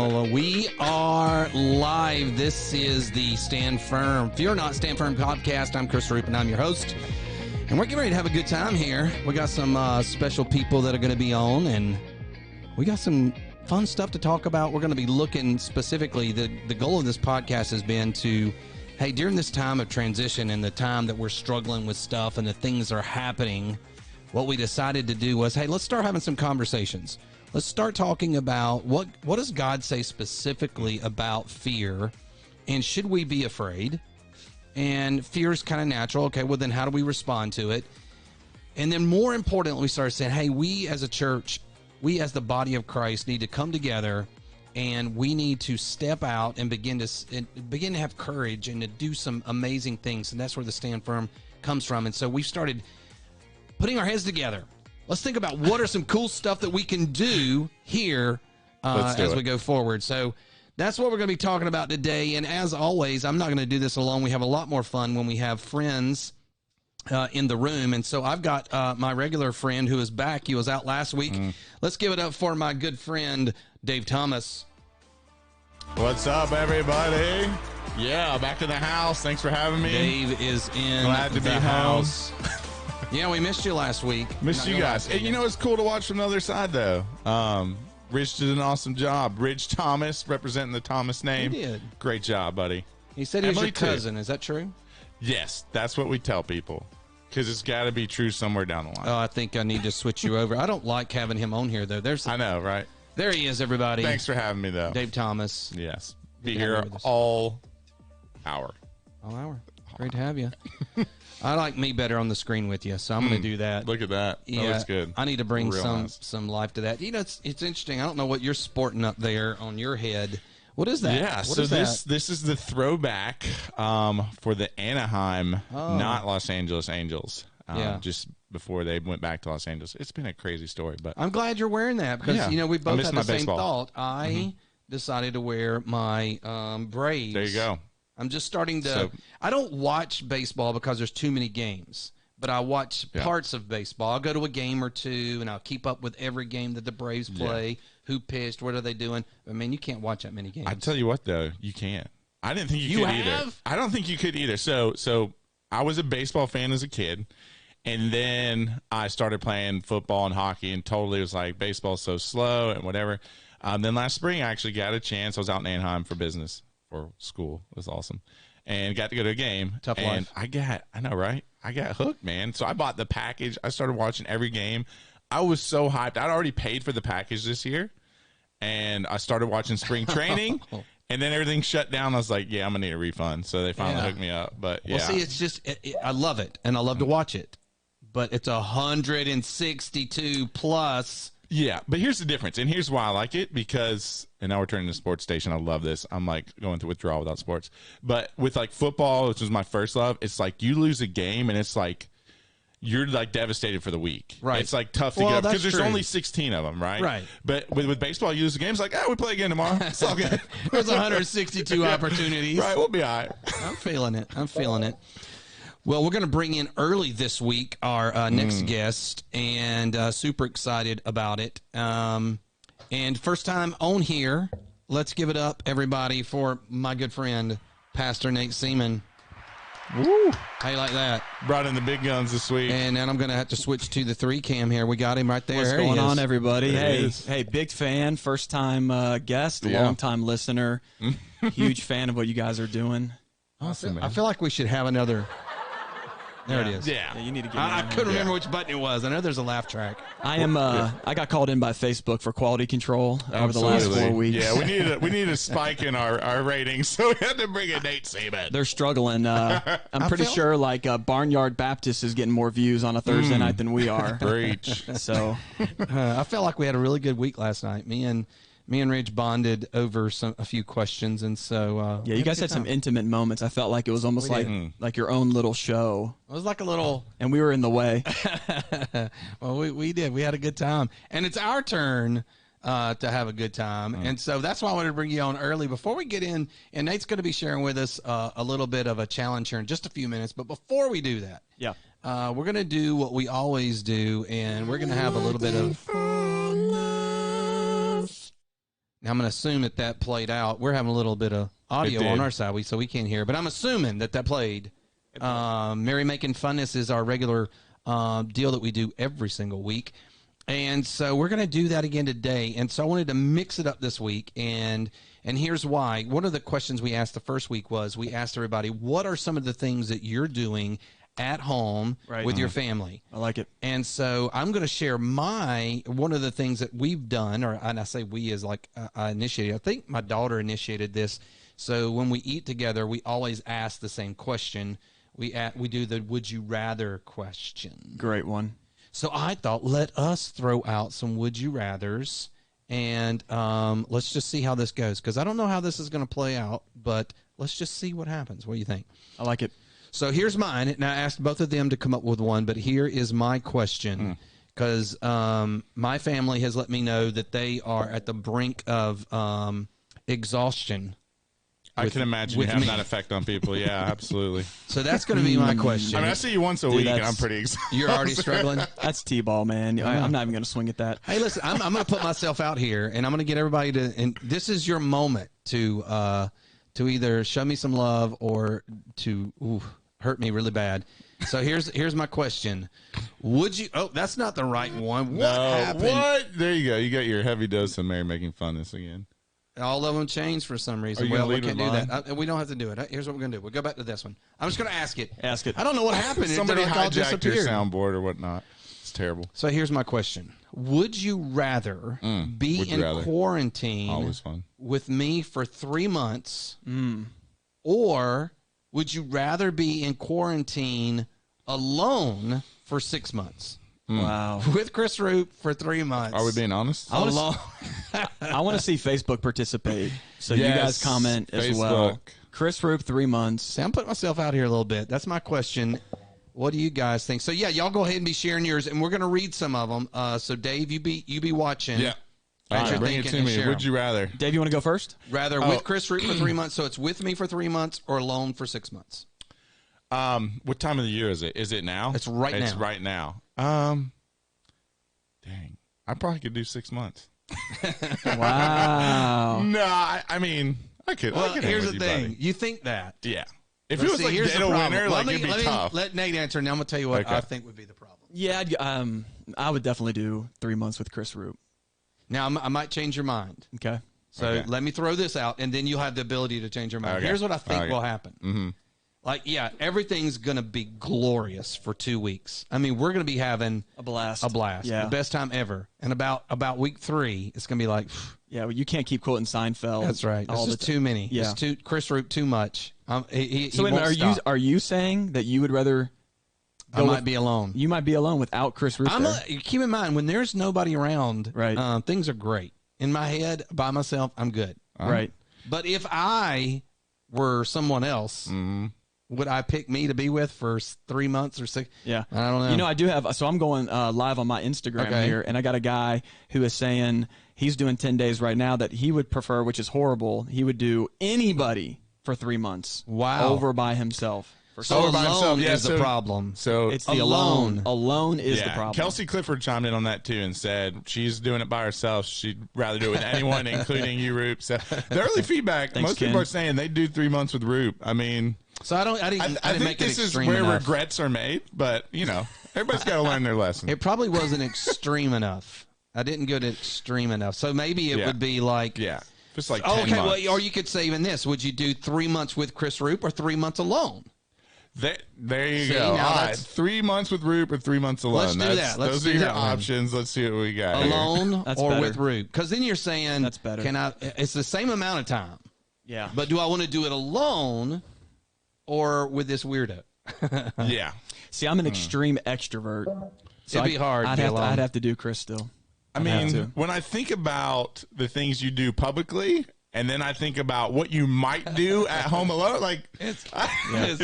Well, we are live. This is the Stand Firm, Fear Not, Stand Firm podcast. I'm Chris Roop, and I'm your host. And we're getting ready to have a good time here. We got some special people that are going to be on, and we got some fun stuff to talk about. We're going to be looking specifically, the goal of this podcast has been to, hey, during this time of transition and the time that we're struggling with stuff and the things are happening, what we decided to do was, hey, let's start having some conversations. Let's start talking about what does God say specifically about fear, and should we be afraid? And fear is kind of natural. Okay, well, then how do we respond to it? And then more importantly, we started saying, hey, we as a church, we as the body of Christ need to come together, and we need to step out and begin to have courage and to do some amazing things. And that's where the Stand Firm comes from. And so we've started putting our heads together. Let's think about what are some cool stuff that we can do here as we go forward. So that's what we're going to be talking about today. And as always, I'm not going to do this alone. We have a lot more fun when we have friends in the room. And so I've got my regular friend who is back. He was out last week. Let's give it up for my good friend, Dave Thomas. What's up, everybody? Yeah, back in the house. Thanks for having me. Dave is in Glad to be the house. home. Yeah, we missed you last week. Missed you guys. Hey, you know, it's cool to watch from the other side, though. Rich did an awesome job. Rich Thomas, representing the Thomas name. He did. Great job, buddy. He said he was your Emily, too. cousin. Is that true? Yes, that's what we tell people. Because it's got to be true somewhere down the line. Oh, I think I need to switch you over. I don't like having him on here, though. I know, right? There he is, everybody. Thanks for having me, though. Dave Thomas. Yes. Good Be to have here you with us. all hour. All hour. Great to have you. I like me better on the screen with you, so I'm going to do that. Look at that. That looks good. I need to bring Real nice. some life to that. You know, it's interesting. I don't know what you're sporting up there on your head. What is that? Yeah, What so is that? this is the throwback for the Anaheim, not Los Angeles Angels. Yeah. Just before they went back to Los Angeles. It's been a crazy story, but I'm glad you're wearing that because, Yeah. you know, we I both miss had my the same baseball. thought. I decided to wear my Braves. there you go. I'm just starting to. So- I don't watch baseball because there's too many games, but I watch parts of baseball. I'll go to a game or two, and I'll keep up with every game that the Braves play. Who pitched? What are they doing? I mean, you can't watch that many games. I tell you what, though, you can't. I didn't think you You could either. have? I don't think you could either. So I was a baseball fan as a kid, and then I started playing football and hockey, and totally was like, baseball's so slow and whatever. Then last spring, I actually got a chance. I was out in Anaheim for business, for school. It was awesome. And got to go to a game. Tough and life. I know, right? I got hooked, man. So I bought the package. I started watching every game. I was so hyped. I'd already paid for the package this year. And I started watching spring training. And then everything shut down. I was like, yeah, I'm going to need a refund. So they finally hooked me up. But yeah. Well, see, it's just I love it, and I love to watch it, but it's 162 plus. Yeah, but here's the difference, and here's why I like it, because, and now we're turning to sports station. I love this. I'm like going through withdrawal without sports. But with like football, which was my first love, it's like you lose a game, and it's like you're like devastated for the week. Right. It's like tough to Well, get up that's because there's true. only 16 of them, right? Right. But with baseball, you lose a game, it's like, we play again tomorrow. It's all good. There's 162 opportunities. Right, we'll be all right. I'm feeling it. I'm feeling it. Well, we're going to bring in early this week our next guest, and super excited about it. And first time on here, let's give it up, everybody, for my good friend, Pastor Nate Seaman. Woo. How you like that? Brought in the big guns this week. And then I'm going to have to switch to the 3 cam here. We got him right there. What's There he going is. on, everybody? There he Hey, is. hey, big fan, first time guest, Yeah. long time listener, huge fan of what you guys are doing. Awesome, man. I feel like we should have another. There it is. Yeah. Yeah, you need to get. I in there. couldn't remember which button it was. I know there's a laugh track. I am. I got called in by Facebook for quality control over the last 4 weeks. Yeah, we need a spike in our ratings, so we had to bring in Nate Seaman. They're struggling. I'm pretty feel- sure like Barnyard Baptist is getting more views on a Thursday night than we are. Breach. So I felt like we had a really good week last night. Me and Rich bonded over a few questions, and so yeah, you guys had some intimate moments. I felt like it was almost like your own little show, It was like a little. and we were in the way. Well, we did. We had a good time, and it's our turn to have a good time, and so that's why I wanted to bring you on early before we get in. And Nate's going to be sharing with us a little bit of a challenge here in just a few minutes. But before we do that, Yeah. we're going to do what we always do, and we're going to have a little bit of. Now I'm going to assume that played out. We're having a little bit of audio on our side, so we can't hear. But I'm assuming that played. Merry Making Funness is our regular deal that we do every single week. And so we're going to do that again today. And so I wanted to mix it up this week. And here's why. One of the questions we asked the first week was we asked everybody, what are some of the things that you're doing at home with your family? I like it. And so I'm going to share one of the things that we've done, and I say we as like I initiated. I think my daughter initiated this. So when we eat together, we always ask the same question. We do the would you rather question. Great one. So I thought, let us throw out some would you rathers, and let's just see how this goes, because I don't know how this is going to play out, but let's just see what happens. What do you think? I like it. So here's mine, and I asked both of them to come up with one, but here is my question, because my family has let me know that they are at the brink of exhaustion. I can imagine you have that effect on people. Yeah, absolutely. So that's going to be my question. I mean, I see you once a week, and I'm pretty exhausted. You're already struggling? That's T-ball, man. I'm not even going to swing at that. Hey, listen, I'm going to put myself out here, and I'm going to get everybody to – and this is your moment to either show me some love or to hurt me really bad. So here's my question. Would you – oh, that's not the right one. What happened? What? There you go. You got your heavy dose of Mary Making Funness again. All of them changed for some reason. Well, we can't do that. We don't have to do it. Here's what we're going to do. We'll go back to this one. I'm just going to ask it. Ask it. I don't know what happened. Somebody It all hijacked your disappeared. soundboard or whatnot. It's terrible. So here's my question. Would you rather be in quarantine Always fun. with me for 3 months, or would you rather be in quarantine alone for 6 months? Wow. With Chris Roop for 3 months. Are we being honest? I want to see Facebook participate. So you guys comment as well. Chris Roop, 3 months. See, I'm putting myself out here a little bit. That's my question. What do you guys think? So, yeah, y'all go ahead and be sharing yours, and we're going to read some of them. So, Dave, you be watching. Yeah. All right, bring it to me. Would you rather? Dave, you want to go first? Rather with Chris Roop for 3 months, so it's with me for 3 months, or alone for 6 months? What time of the year is it? Is it now? It's right now. It's right now. Dang. I probably could do 6 months. Wow. No, I mean, I could. Well, I could here's hang the with you, thing. buddy. You think that. Yeah. If it was like here's dead the of problem. winter, Well, like, it'd be tough. Let Nate answer, and I'm going to tell you what I think would be the problem. Yeah, I would definitely do 3 months with Chris Roop. Now, I might change your mind. Okay. So let me throw this out, and then you'll have the ability to change your mind. Okay. Here's what I think will happen. Mm-hmm. Like, yeah, everything's going to be glorious for 2 weeks. I mean, we're going to be having a blast. Yeah. The best time ever. And about week 3, it's going to be like, yeah, well, you can't keep quoting Seinfeld. That's right. It's just too many. Yeah. It's Chris Roop too much. So wait a minute, are you saying that you would rather I might be alone. You might be alone without Chris Roop. Keep in mind, when there's nobody around, right. Things are great. In my head, by myself, I'm good. Right. But if I were someone else, would I pick me to be with for 3 months or 6? Yeah. I don't know. You know, I do have, so I'm going live on my Instagram here, and I got a guy who is saying he's doing 10 days right now that he would prefer, which is horrible, he would do anybody for 3 months. Wow. Over by himself. So alone is the problem. So it's the alone. Alone is the problem. Kelsey Clifford chimed in on that too and said she's doing it by herself. She'd rather do it with anyone, including you, Roop. So the early feedback, most people are saying they do 3 months with Roop. I mean, so I didn't make this it extreme is where enough. Regrets are made, but you know, everybody's got to learn their lesson. It probably wasn't extreme enough. I didn't go to extreme enough. So maybe it would be like just like 10 months. Well, or you could say even this: would you do 3 months with Chris Roop or 3 months alone? There you go. All right. 3 months with Roop or 3 months alone. Let's do that. Those are your options. Let's see what we got. Alone or better. with Roop? Because then you're saying that's better. It's the same amount of time. Yeah. But do I want to do it alone or with this weirdo? Yeah. See, I'm an extreme extrovert. So It'd be hard. I'd have to do Chris still. I mean, when I think about the things you do publicly, and then I think about what you might do at home alone, like it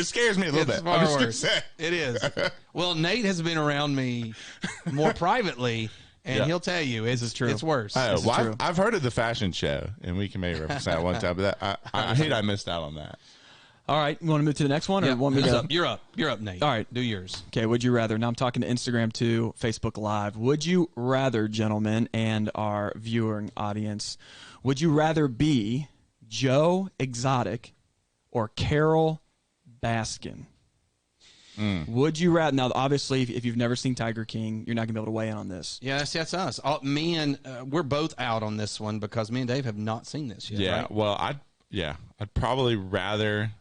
scares me a little bit. I'm just gonna say. It is. Well, Nate has been around me more privately, and he'll tell you it's true. It's worse. I've heard of the fashion show, and we can maybe reference that one time. But I hate I missed out on that. All right, you want to move to the next one, or want me to? You're up, Nate. All right, do yours. Okay. Would you rather? Now I'm talking to Instagram too, Facebook Live. Would you rather, gentlemen, and our viewing audience? Would you rather be Joe Exotic or Carol Baskin? Would you rather? Now, obviously, if you've never seen Tiger King, you're not going to be able to weigh in on this. Yeah, that's us. Me and we're both out on this one because me and Dave have not seen this yet. Yeah, right? well, I'd probably rather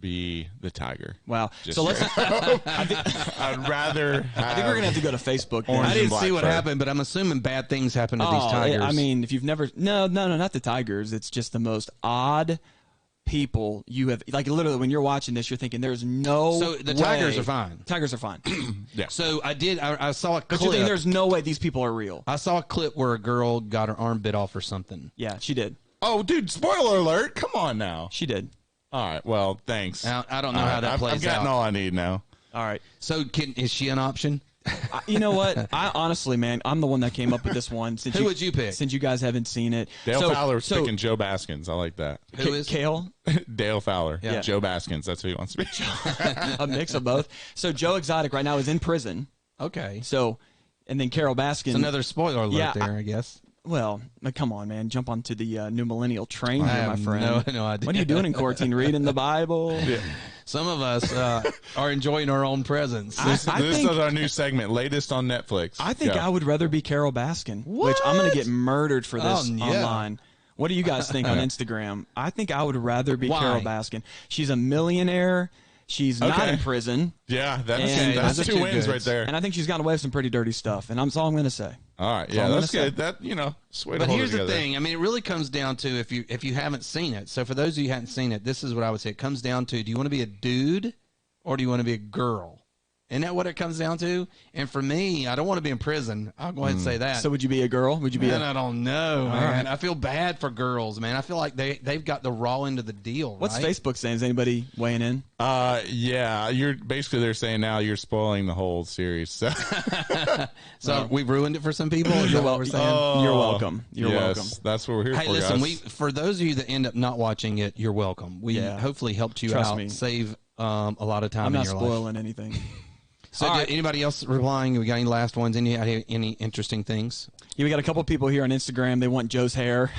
be the Tiger. Wow. Just So let's. I'd rather. I think we're gonna have to go to Facebook. then. Orange I and didn't black see what fur. happened, but I'm assuming bad things happen to these Oh, tigers. I mean, if you've never, no, not the tigers. It's just the most odd people you have. Like literally, when you're watching this, you're thinking, "There's no." So the way. tigers are fine. Tigers are fine. Yeah. So I saw a But you think clip. there's no way these people are real? I saw a clip where a girl got her arm bit off or something. Yeah, she did. Oh, dude! Spoiler alert! Come on now. She did. All right. Well, thanks. I don't know how that plays I've gotten out. all I need now. All right. So is she an option? You know what? I honestly, man, I'm the one that came up with this one. Since Who would you pick? Since you guys haven't seen it, Dale Fowler was picking Joe Baskins. I like that. Who is Kale? Dale Fowler. Yeah. Joe Baskins. That's who he wants to be. A mix of both. So Joe Exotic right now is in prison. Okay. So, and then Carol Baskin. It's another spoiler alert Yeah, there, I guess. Well, come on, man. Jump onto the new millennial train here, I my have friend. no idea. What are you doing in quarantine? Reading the Bible? Some of us are enjoying our own presence. This I is think- our new segment, latest on Netflix. I think Go. I would rather be Carol Baskin, which I'm going to get murdered for this Oh, yeah. online. What do you guys think on Instagram? I think I would rather be Why? Carol Baskin. She's a millionaire. She's not Okay. in prison. Yeah, that's, And that's those are two two wins goods. right there. And I think she's gotten away with some pretty dirty stuff. And that's all I'm going to say. All right, yeah, all I'm that's gonna good. That sway to But hold here's it the together. thing. I mean, it really comes down to if you haven't seen it. So for those of you who haven't seen it, this is what I would say. It comes down to: do you want to be a dude or do you want to be a girl? Isn't that what it comes down to? And for me, I don't want to be in prison. I'll go ahead and say that. So would you be a girl? Would you be Man, a... I don't know, man. I feel bad for girls, man. I feel like they've got the raw end of the deal. What's right? Facebook saying? Is anybody weighing in? Yeah, you're basically they're saying now you're spoiling the whole series. So So we've ruined it for some people. Is that what we're saying? You're welcome. You're yes, welcome. that's what we're here Hey, for, listen. guys. For those of you that end up not watching it, you're welcome. We Yeah. hopefully helped you Trust out, me. save a lot of time I'm in not your life. spoiling anything. So, All did right. anybody else replying? We got any last ones? Any interesting things? Yeah, we got a couple people here on Instagram. They want Joe's hair.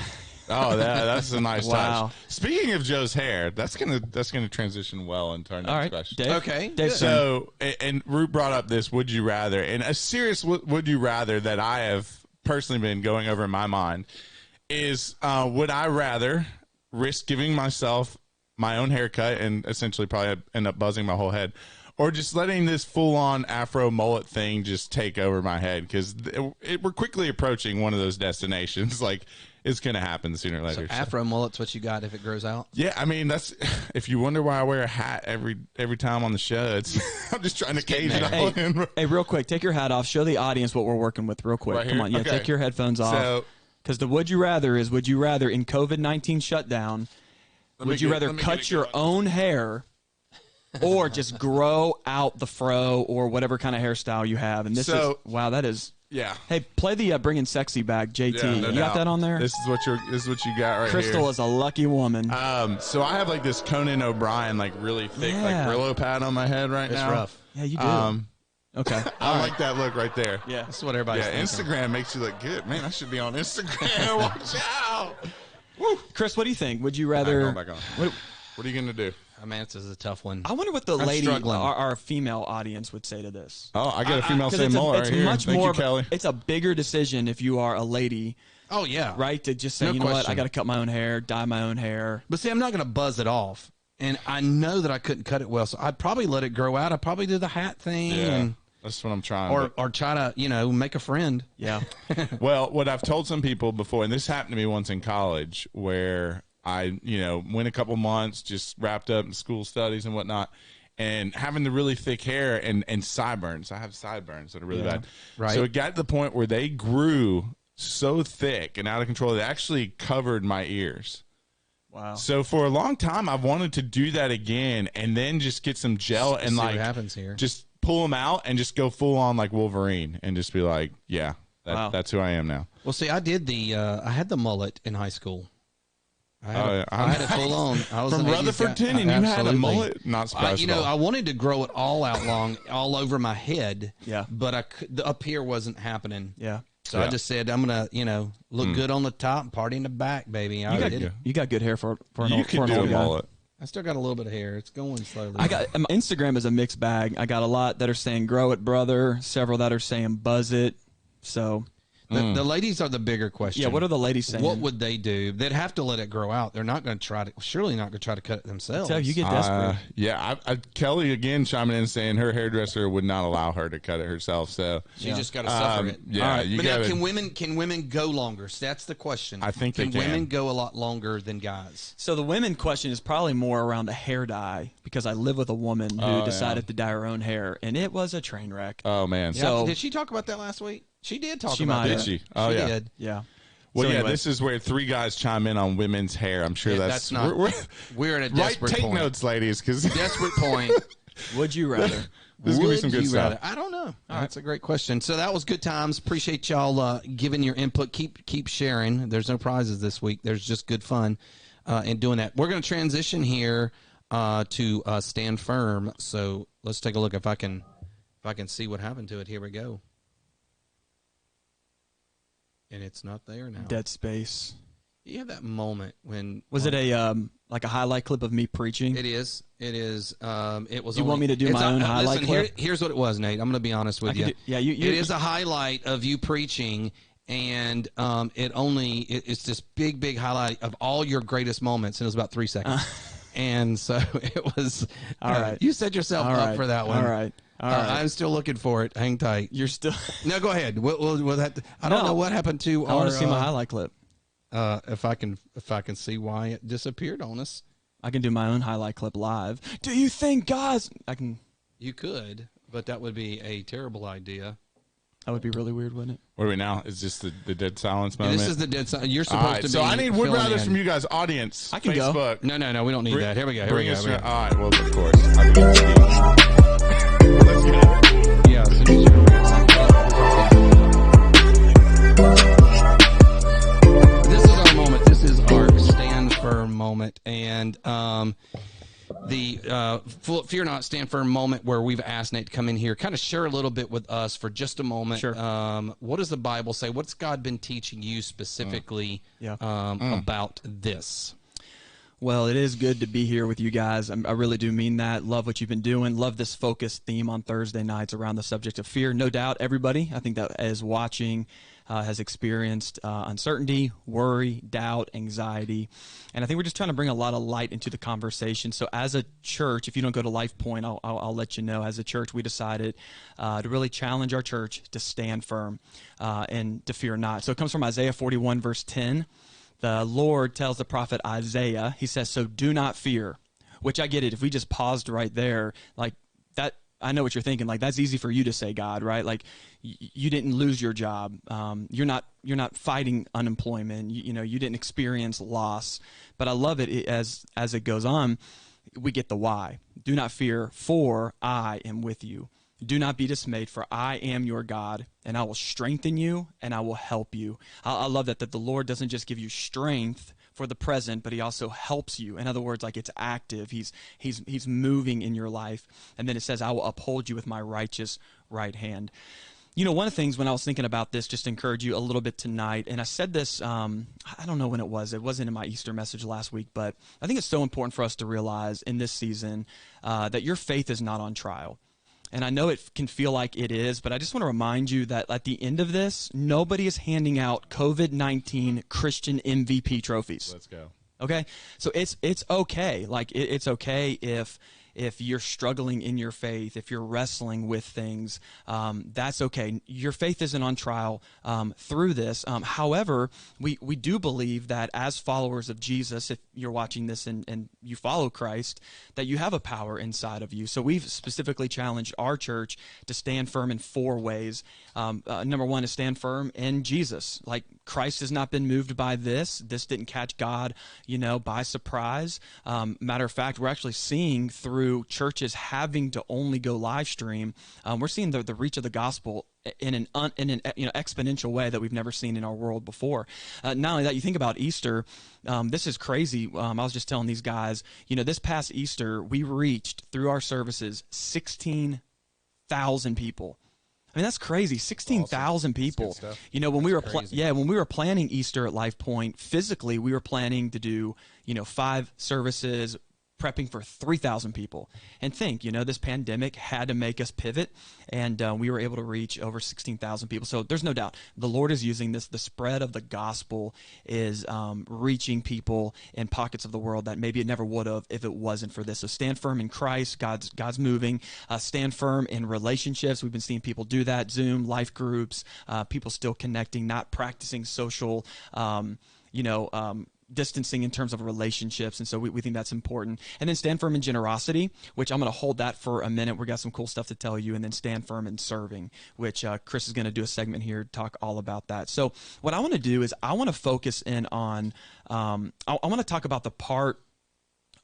Oh, that's a nice Wow. touch. Speaking of Joe's hair, that's gonna transition well into our next All right, question. Dave. Okay, Dave. good. So, and Root brought up this would you rather, and a serious would you rather that I have personally been going over in my mind is would I rather risk giving myself my own haircut and essentially probably end up buzzing my whole head, or just letting this full-on afro mullet thing just take over my head? Because we're quickly approaching one of those destinations. Like, it's going to happen sooner or later. So. Afro mullet's what you got if it grows out. Yeah, I mean, that's if you wonder why I wear a hat every time on the show, it's I'm just trying to cage it all in. Hey, real quick, take your hat off. Show the audience what we're working with real quick. Right Come here? on. Yeah, Okay. take your headphones off. So- Because the would you rather is would you rather in COVID-19 shutdown, would you rather cut your own hair or just grow out the fro or whatever kind of hairstyle you have? And this So- is, wow, that is. Yeah. Hey, play the Bringing Sexy back, JT. Yeah, no you got doubt. that on there? This is what you got right Crystal here. is a lucky woman. So I have like this Conan O'Brien like really thick Yeah. like Brillo pad on my head right It's now. rough. yeah, you do. Okay. I like that look right there. Yeah. That's what everybody's Yeah, thinking. Instagram makes you look good. Man, I should be on Instagram. Watch out. Woo. Chris, what do you think? Would you Back rather? on, back on. What are you gonna do? Oh, man, this is a tough one. I wonder what the I'm lady, struggling. our female audience would say to this. Oh, I got a female 'Cause saying more it's right here. much Thank more. you, Kelly. It's a bigger decision if you are a lady, Oh yeah, right? To just say, No you know what, question. I got to cut my own hair, dye my own hair. But see, I'm not going to buzz it off, and I know that I couldn't cut it well, so I'd probably let it grow out. I'd probably do the hat thing, Yeah, and, that's what I'm trying. or try to make a friend. Yeah. Well, what I've told some people before, and this happened to me once in college, where I, went a couple months, just wrapped up in school studies and whatnot, and having the really thick hair and sideburns. I have sideburns that are really bad. Right. So it got to the point where they grew so thick and out of control, they actually covered my ears. Wow. So for a long time, I've wanted to do that again and then just get some gel and See what like happens here. just pull them out and just go full on like Wolverine and just be like, yeah, Wow. that's who I am now. Well, see, I did I had the mullet in high school. I Oh, had it full on. I was From an 80s Rutherford, guy. Tennessee, and you had a Absolutely. mullet? Not surprised at all. I wanted to grow it all out long, all over my head. Yeah. But the up here wasn't happening. Yeah. So I just said, I'm going to, look good on the top and party in the back, baby. You got good hair for an You old, could for an do old a guy. mullet. I still got a little bit of hair. It's going slowly. My Instagram is a mixed bag. I got a lot that are saying grow it, brother. Several that are saying buzz it. So The ladies are the bigger question. yeah, what are the ladies saying? What would they do? They'd have to let it grow out. They're not going to surely not going to try to cut it themselves. Tell you get desperate. Kelly again chiming in saying her hairdresser would not allow her to cut it herself. So So you just got to suffer it. Yeah, All right. you But got now, can women go longer? So that's the question. I think they can can. women go a lot longer than guys? So the women question is probably more around the hair dye because I live with a woman who decided to dye her own hair, and it was a train wreck. Oh man. Yeah, So- did she talk about that last week? She did talk She about might that. have. Did she? Oh, She yeah. did. Yeah. Well, So yeah, anyway. this is where three guys chime in on women's hair. I'm sure Yeah, we're at a desperate take point. notes, ladies, because Desperate point. Would you rather? this is gonna be Would some good you stuff. rather? I don't know. That's a great question. So that was good times. Appreciate y'all giving your input. Keep sharing. There's no prizes this week. There's just good fun in doing that. We're going to transition here to Stand Firm. So let's take a look if I can see what happened to it. Here we go. And it's not there now. Dead space. You have that moment when Was it a like a highlight clip of me preaching? It is. It was. Do you want me to do my own highlight clip? Here's what it was, Nate. I'm going to be honest with you. You It is a highlight of you preaching, and it's this big highlight of all your greatest moments, and it was about 3 seconds. And so it was. All right. You set yourself All up right. for that one. All right. All right. I'm still looking for it. Hang tight. You're still. No, go ahead. We'll have to, I don't No. know what happened to I want to see my highlight clip. if I can see why it disappeared on us. I can do my own highlight clip live. Do you think God's? I can. You could, but that would be a terrible idea. That would be really weird, wouldn't it? What are we now? Is this the dead silence And moment? this is the dead sign. You're All supposed right, to be. so I need would filling rather in. from you guys, audience. I can go. Facebook. No, we don't need that. Here we go. Bring us. Here we go. All right. Well, of course. I mean, let's get it. Yeah. As soon as you're this is our moment. This is our stand firm moment, and the Fear Not, Stand Firm moment where we've asked Nate to come in here, kind of share a little bit with us for just a moment. Sure. What does the Bible say? What's God been teaching you specifically about this? Well, it is good to be here with you guys. I really do mean that. Love what you've been doing. Love this focused theme on Thursday nights around the subject of fear. No doubt, everybody, I think that is watching, has experienced uncertainty, worry, doubt, anxiety. And I think we're just trying to bring a lot of light into the conversation. So as a church, if you don't go to Life Point, I'll let you know. As a church, we decided to really challenge our church to stand firm and to fear not. So it comes from Isaiah 41, verse 10. The Lord tells the prophet Isaiah, he says, so do not fear, which I get it. If we just paused right there, like that, I know what you're thinking. Like, that's easy for you to say, God, right? Like, you didn't lose your job. You're not fighting unemployment. You didn't experience loss. But I love it as it goes on. We get the why. Do not fear, for I am with you. Do not be dismayed, for I am your God, and I will strengthen you, and I will help you. I love that the Lord doesn't just give you strength for the present, but he also helps you. In other words, like, it's active. He's moving in your life. And then it says, I will uphold you with my righteous right hand. One of the things when I was thinking about this, just to encourage you a little bit tonight, and I said this, I don't know when it was. It wasn't in my Easter message last week, but I think it's so important for us to realize in this season that your faith is not on trial. And I know it can feel like it is, but I just want to remind you that at the end of this, nobody is handing out COVID-19 Christian MVP trophies. Let's go. Okay? So it's okay. Like, it's okay if you're struggling in your faith, if you're wrestling with things, that's okay. Your faith isn't on trial through this. However, we do believe that as followers of Jesus, if you're watching this and you follow Christ, that you have a power inside of you. So we've specifically challenged our church to stand firm in 4 ways. Number 1 is stand firm in Jesus. Like, Christ has not been moved by this. This didn't catch God, by surprise. Matter of fact, we're actually seeing through churches having to only go live stream, we're seeing the reach of the gospel in an exponential way that we've never seen in our world before. Not only that, you think about Easter. This is crazy. I was just telling these guys, this past Easter, we reached through our services 16,000 people. I mean, that's crazy. 16,000 people. That's good stuff. You know, when we were crazy. when we were planning Easter at Life Point, physically we were planning to do, 5 services, prepping for 3,000 people. And think, this pandemic had to make us pivot, and we were able to reach over 16,000 people. So there's no doubt the Lord is using this. The spread of the gospel is reaching people in pockets of the world that maybe it never would have if it wasn't for this. So stand firm in Christ. God's moving. Stand firm in relationships. We've been seeing people do that. Zoom, life groups, people still connecting, not practicing social, distancing in terms of relationships, and so we think that's important. And then stand firm in generosity, which I'm going to hold that for a minute. We got some cool stuff to tell you. And then stand firm in serving, which Chris is going to do a segment here to talk all about that. So what I want to do is I want to focus in on I want to talk about the part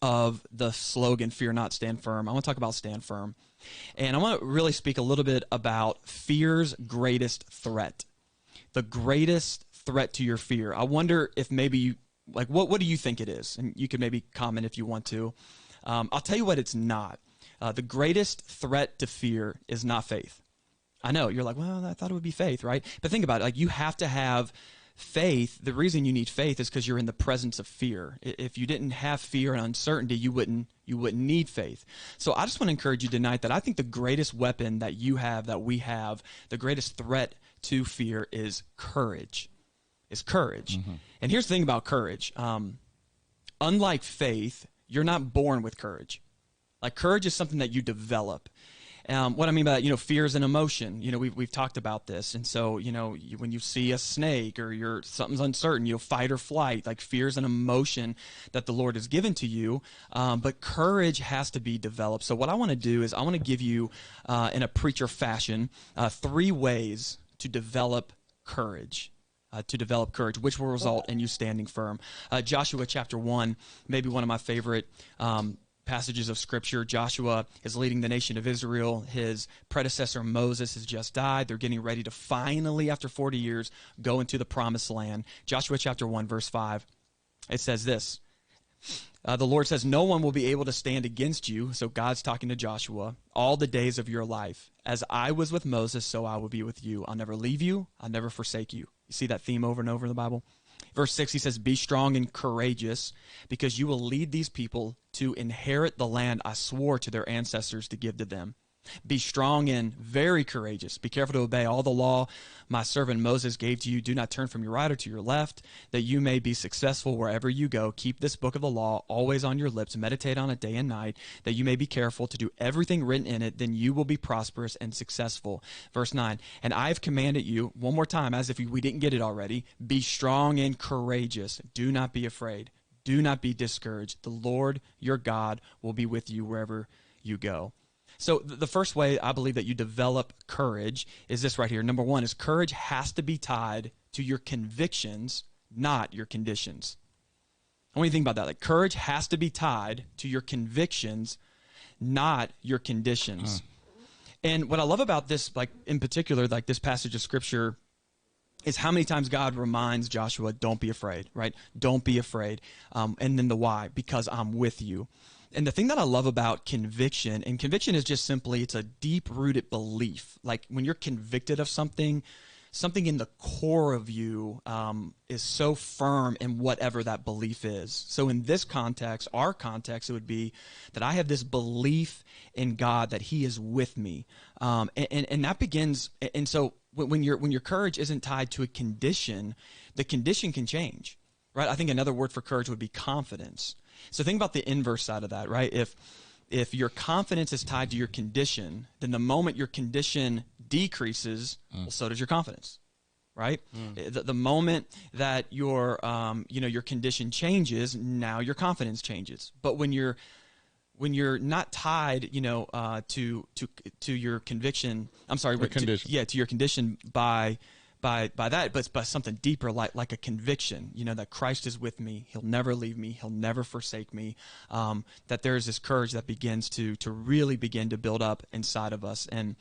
of the slogan, fear not, stand firm. I want to talk about stand firm, and I want to really speak a little bit about fear's greatest threat. The greatest threat to your fear. I wonder if maybe you what do you think it is? And you could maybe comment if you want to. I'll tell you what it's not. The greatest threat to fear is not faith. I know, you're like, well, I thought it would be faith, right? But think about it. You have to have faith. The reason you need faith is because you're in the presence of fear. If you didn't have fear and uncertainty, you wouldn't need faith. So I just want to encourage you tonight that I think the greatest weapon that you have, that we have, the greatest threat to fear is courage. Mm-hmm. And here's the thing about courage. Unlike faith, you're not born with courage. Like, courage is something that you develop. What I mean by that, fear is an emotion. We've talked about this. And so, when you see a snake or something's uncertain, fight or flight. Like, fear is an emotion that the Lord has given to you. But courage has to be developed. So what I want to do is I want to give you, in a preacher fashion, 3 ways to develop courage. Which will result in you standing firm. Joshua chapter 1, maybe one of my favorite passages of Scripture. Joshua is leading the nation of Israel. His predecessor Moses has just died. They're getting ready to finally, after 40 years, go into the promised land. Joshua chapter 1, verse 5, it says this. The Lord says, no one will be able to stand against you, so God's talking to Joshua, all the days of your life. As I was with Moses, so I will be with you. I'll never leave you. I'll never forsake you. You see that theme over and over in the Bible? Verse 6, he says, be strong and courageous, because you will lead these people to inherit the land I swore to their ancestors to give to them. Be strong and very courageous. Be careful to obey all the law my servant Moses gave to you. Do not turn from your right or to your left, that you may be successful wherever you go. Keep this book of the law always on your lips. Meditate on it day and night, that you may be careful to do everything written in it. Then you will be prosperous and successful. Verse 9, and I have commanded you, one more time, as if we didn't get it already, be strong and courageous. Do not be afraid. Do not be discouraged. The Lord your God will be with you wherever you go. So the first way I believe that you develop courage is this right here. Number 1 is courage has to be tied to your convictions, not your conditions. I want you to think about that. Like, courage has to be tied to your convictions, not your conditions. And what I love about this, like in particular, like this passage of Scripture, is how many times God reminds Joshua, don't be afraid, right? Don't be afraid. And then the why, because I'm with you. And the thing that I love about conviction, and conviction is just simply, it's a deep-rooted belief. Like, when you're convicted of something in the core of you is so firm in whatever that belief is. So in this context, our context, it would be that I have this belief in God that He is with me. And that begins, and so when your courage isn't tied to a condition, the condition can change, right? I think another word for courage would be confidence. So think about the inverse side of that, right? If your confidence is tied to your condition, then the moment your condition decreases, well, so does your confidence, right? The moment that your condition changes, now your confidence changes. But when you're not tied, to your conviction, to your condition by that, but by something deeper, like a conviction, that Christ is with me. He'll never leave me. He'll never forsake me. That there is this courage that begins to really begin to build up inside of us. And,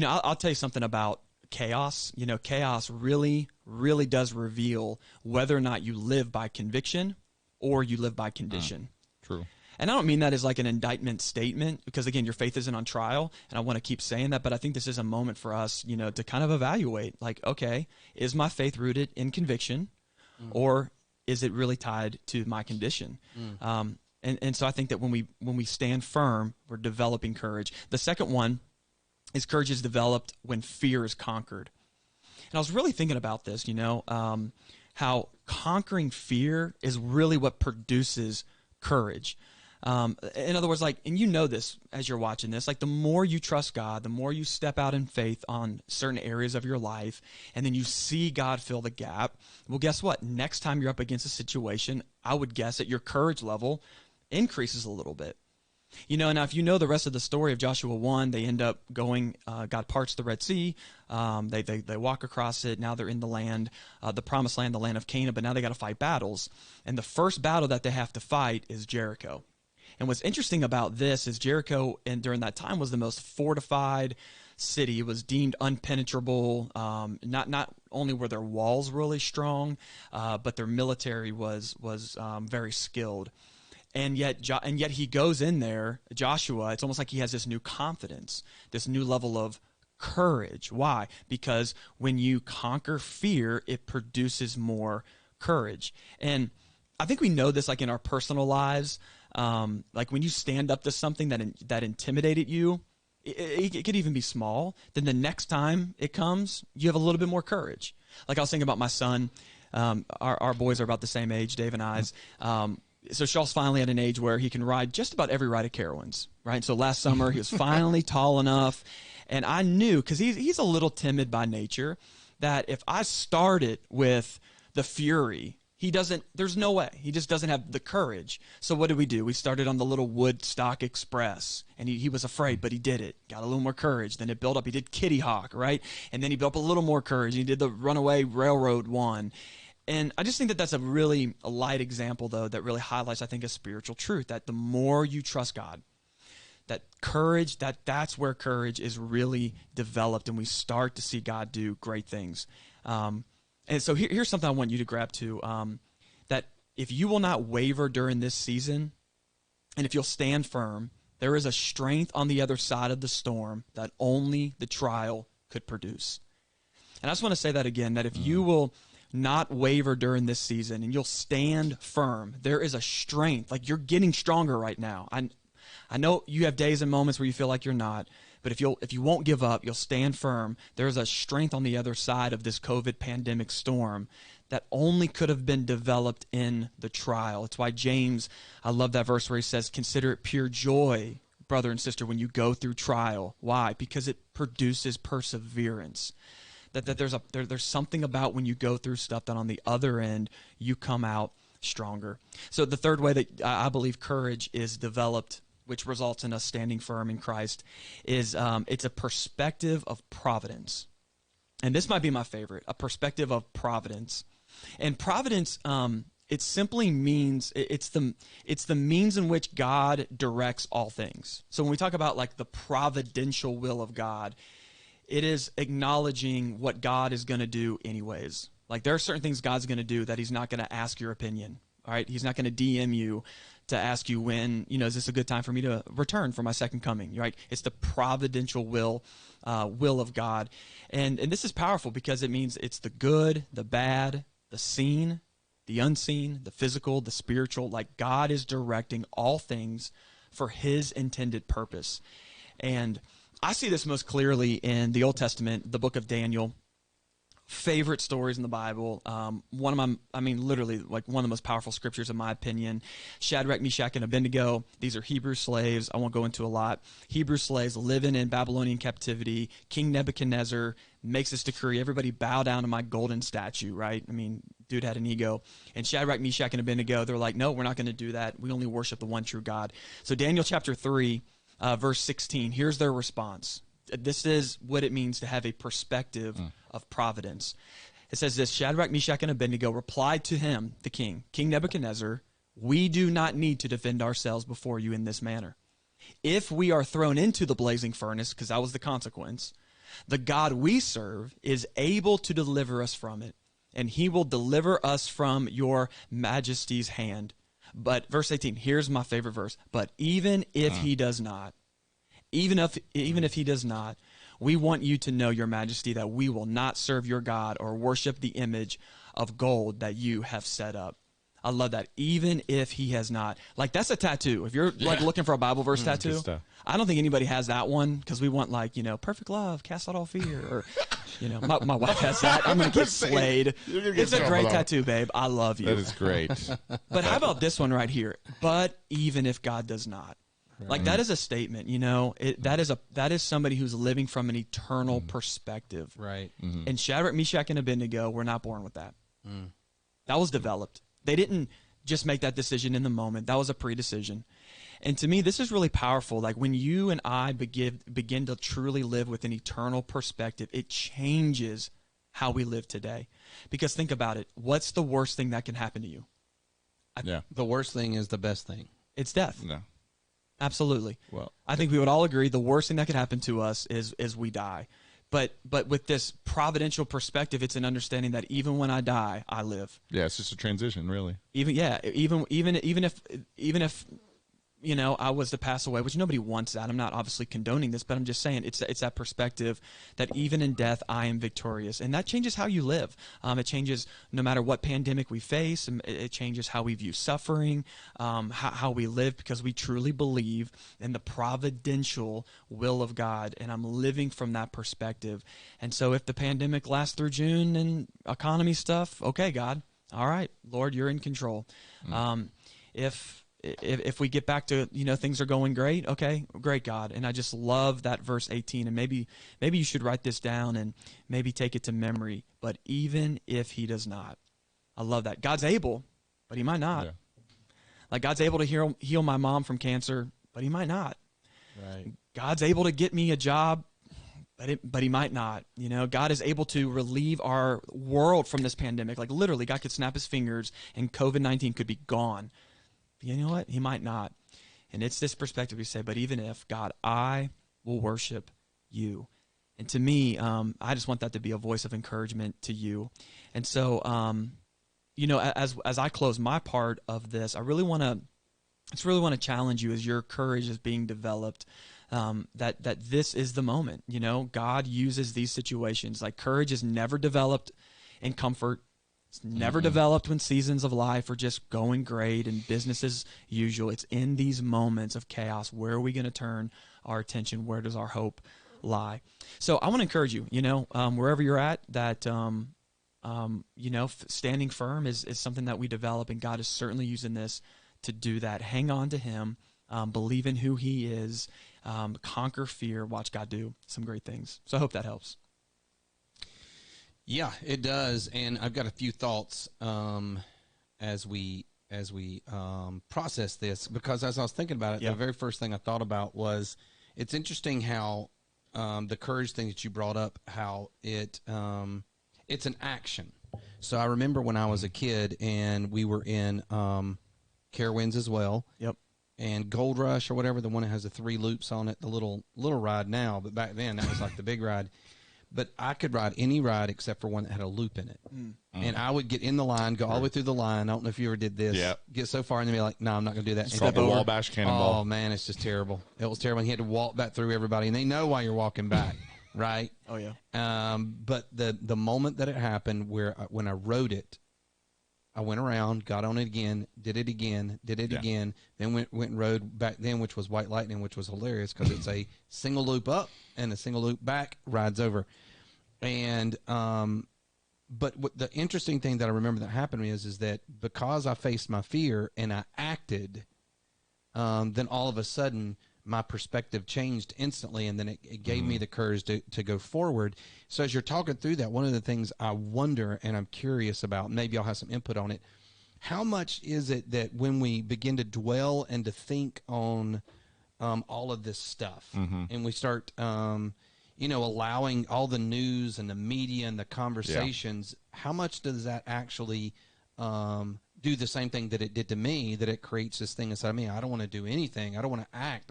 I'll tell you something about chaos. Chaos really, really does reveal whether or not you live by conviction or you live by condition. True. And I don't mean that as like an indictment statement, because again, your faith isn't on trial, and I want to keep saying that, but I think this is a moment for us, to kind of evaluate, like, okay, is my faith rooted in conviction, or is it really tied to my condition? And so I think that when we stand firm, we're developing courage. The second one is courage is developed when fear is conquered. And I was really thinking about this, how conquering fear is really what produces courage. In other words, and this as you're watching this, like the more you trust God, the more you step out in faith on certain areas of your life, and then you see God fill the gap. Well, guess what? Next time you're up against a situation, I would guess that your courage level increases a little bit. Now if you know the rest of the story of Joshua 1, they end up going, God parts the Red Sea, they walk across it, now they're in the land, the promised land, the land of Canaan, but now they got to fight battles. And the first battle that they have to fight is Jericho. And what's interesting about this is Jericho, and during that time, was the most fortified city. It was deemed unpenetrable. Not only were their walls really strong, but their military was very skilled. And yet he goes in there, Joshua, it's almost like he has this new confidence, this new level of courage. Why? Because when you conquer fear, it produces more courage. And I think we know this like in our personal lives. Like when you stand up to something that intimidated you, it could even be small. Then the next time it comes, you have a little bit more courage. Like I was thinking about my son. Our boys are about the same age, Dave and I's. So Shaw's finally at an age where he can ride just about every ride at Carowinds, right? So last summer he was finally tall enough, and I knew, because he's a little timid by nature, that if I started with the Fury, there's no way. He just doesn't have the courage. So what did we do? We started on the little Woodstock Express, and he was afraid, but he did it. Got a little more courage. Then it built up. He did Kitty Hawk, right? And then he built up a little more courage. He did the Runaway Railroad one. And I just think that that's a light example, though, that really highlights, I think, a spiritual truth, that the more you trust God, that courage, that's where courage is really developed, and we start to see God do great things. And so here's something I want you to grab to, that if you will not waver during this season, and if you'll stand firm, there is a strength on the other side of the storm that only the trial could produce. And I just want to say that again, that if you will not waver during this season and you'll stand firm, there is a strength. Like, you're getting stronger right now. I know you have days and moments where you feel like you're not, but if you won't give up, you'll stand firm, there's a strength on the other side of this COVID pandemic storm that only could have been developed in the trial. It's why James, I love that verse where he says, consider it pure joy, brother and sister, when you go through trial. Why? Because it produces perseverance. That there's something about when you go through stuff that on the other end you come out stronger. So the third way that I believe courage is developed, which results in us standing firm in Christ, is it's a perspective of providence. And this might be my favorite, a perspective of providence. And providence, it simply means it's the means in which God directs all things. So when we talk about like the providential will of God, it is acknowledging what God is going to do anyways. Like, there are certain things God's going to do that he's not going to ask your opinion, all right? He's not going to DM you to ask you when, is this a good time for me to return for my second coming, right? It's the providential will of God. And this is powerful because it means it's the good, the bad, the seen, the unseen, the physical, the spiritual. Like, God is directing all things for his intended purpose. And I see this most clearly in the Old Testament, the book of Daniel. Favorite stories in the Bible. Literally, like one of the most powerful scriptures in my opinion. Shadrach, Meshach, and Abednego. These are Hebrew slaves. I won't go into a lot. Hebrew slaves living in Babylonian captivity. King Nebuchadnezzar makes this decree: everybody bow down to my golden statue, right? I mean, dude had an ego. And Shadrach, Meshach, and Abednego, they're like, no, we're not going to do that. We only worship the one true God. So Daniel chapter 3, verse 16, here's their response. This is what it means to have a perspective of providence. It says this: Shadrach, Meshach, and Abednego replied to him, the king, King Nebuchadnezzar, we do not need to defend ourselves before you in this manner. If we are thrown into the blazing furnace, because that was the consequence, the God we serve is able to deliver us from it, and he will deliver us from your majesty's hand. But verse 18, here's my favorite verse. But even if he does not, even if he does not, we want you to know, your majesty, that we will not serve your God or worship the image of gold that you have set up. I love that. Even if he has not. Like, that's a tattoo. If you're like looking for a Bible verse tattoo, I don't think anybody has that one, because we want, like, perfect love, cast out all fear. Or, my wife has that. I'm going to get slayed. It's a great tattoo, babe. I love you. That is great. But how about this one right here? But even if God does not. Like, that is a statement, that is somebody who's living from an eternal perspective. Right. And Shadrach, Meshach, and Abednego were not born with that. That was developed. They didn't just make that decision in the moment. That was a pre-decision. And to me, this is really powerful. Like, when you and I begin to truly live with an eternal perspective, it changes how we live today. Because think about it. What's the worst thing that can happen to you? The worst thing is the best thing. It's death. No. Absolutely. Well, I think we would all agree the worst thing that could happen to us is we die. But with this providential perspective, it's an understanding that even when I die, I live. Yeah, it's just a transition, really. Even if I was to pass away, which nobody wants that. I'm not obviously condoning this, but I'm just saying it's that perspective that even in death, I am victorious. And that changes how you live. It changes no matter what pandemic we face. And it changes how we view suffering, how we live, because we truly believe in the providential will of God. And I'm living from that perspective. And so if the pandemic lasts through June and economy stuff, okay, God, all right, Lord, you're in control. If we get back to, things are going great, okay, great, God. And I just love that verse 18. And maybe you should write this down and maybe take it to memory. But even if he does not, I love that. God's able, but he might not. Yeah. Like, God's able to heal my mom from cancer, but he might not. Right. God's able to get me a job, but he might not. God is able to relieve our world from this pandemic. Like, literally, God could snap his fingers and COVID-19 could be gone. But you know what? He might not. And it's this perspective we say, but even if, God, I will worship you. And to me, I just want that to be a voice of encouragement to you. And so, as I close my part of this, I really want to challenge you as your courage is being developed, that this is the moment. God uses these situations. Like, courage is never developed in comfort. It's never developed when seasons of life are just going great and business as usual. It's in these moments of chaos. Where are we going to turn our attention? Where does our hope lie? So I want to encourage you, wherever you're at, that, standing firm is something that we develop, and God is certainly using this to do that. Hang on to him, believe in who he is, conquer fear, watch God do some great things. So I hope that helps. Yeah, it does, and I've got a few thoughts as we process this, because as I was thinking about it, the very first thing I thought about was, it's interesting how the courage thing that you brought up, how it's an action. So I remember when I was a kid and we were in Carowinds as well. Yep. And Gold Rush or whatever, the one that has the 3 loops on it, the little ride now, but back then that was like the big ride. But I could ride any ride except for one that had a loop in it. And I would get in the line, go all the way through the line. I don't know if you ever did this. Yep. Get so far and then be like, no, I'm not going to do that. Step over. Wall bash cannonball. Oh, man, it's just terrible. It was terrible. And you had to walk back through everybody. And they know why you're walking back, right? Oh, yeah. But the moment that it happened, when I rode it, I went around, got on it again, did it again, then went and rode back then, which was White Lightning, which was hilarious because it's a single loop up and a single loop back, rides over. And but the interesting thing that I remember that happened to me is that because I faced my fear and I acted, then all of a sudden my perspective changed instantly, and then it gave me the courage to go forward. So as you're talking through that, one of the things I wonder and I'm curious about, maybe I'll have some input on it, how much is it that when we begin to dwell and to think on all of this stuff, and we start allowing all the news and the media and the conversations, how much does that actually do the same thing that it did to me, that it creates this thing inside me? I don't want to do anything. I don't want to act.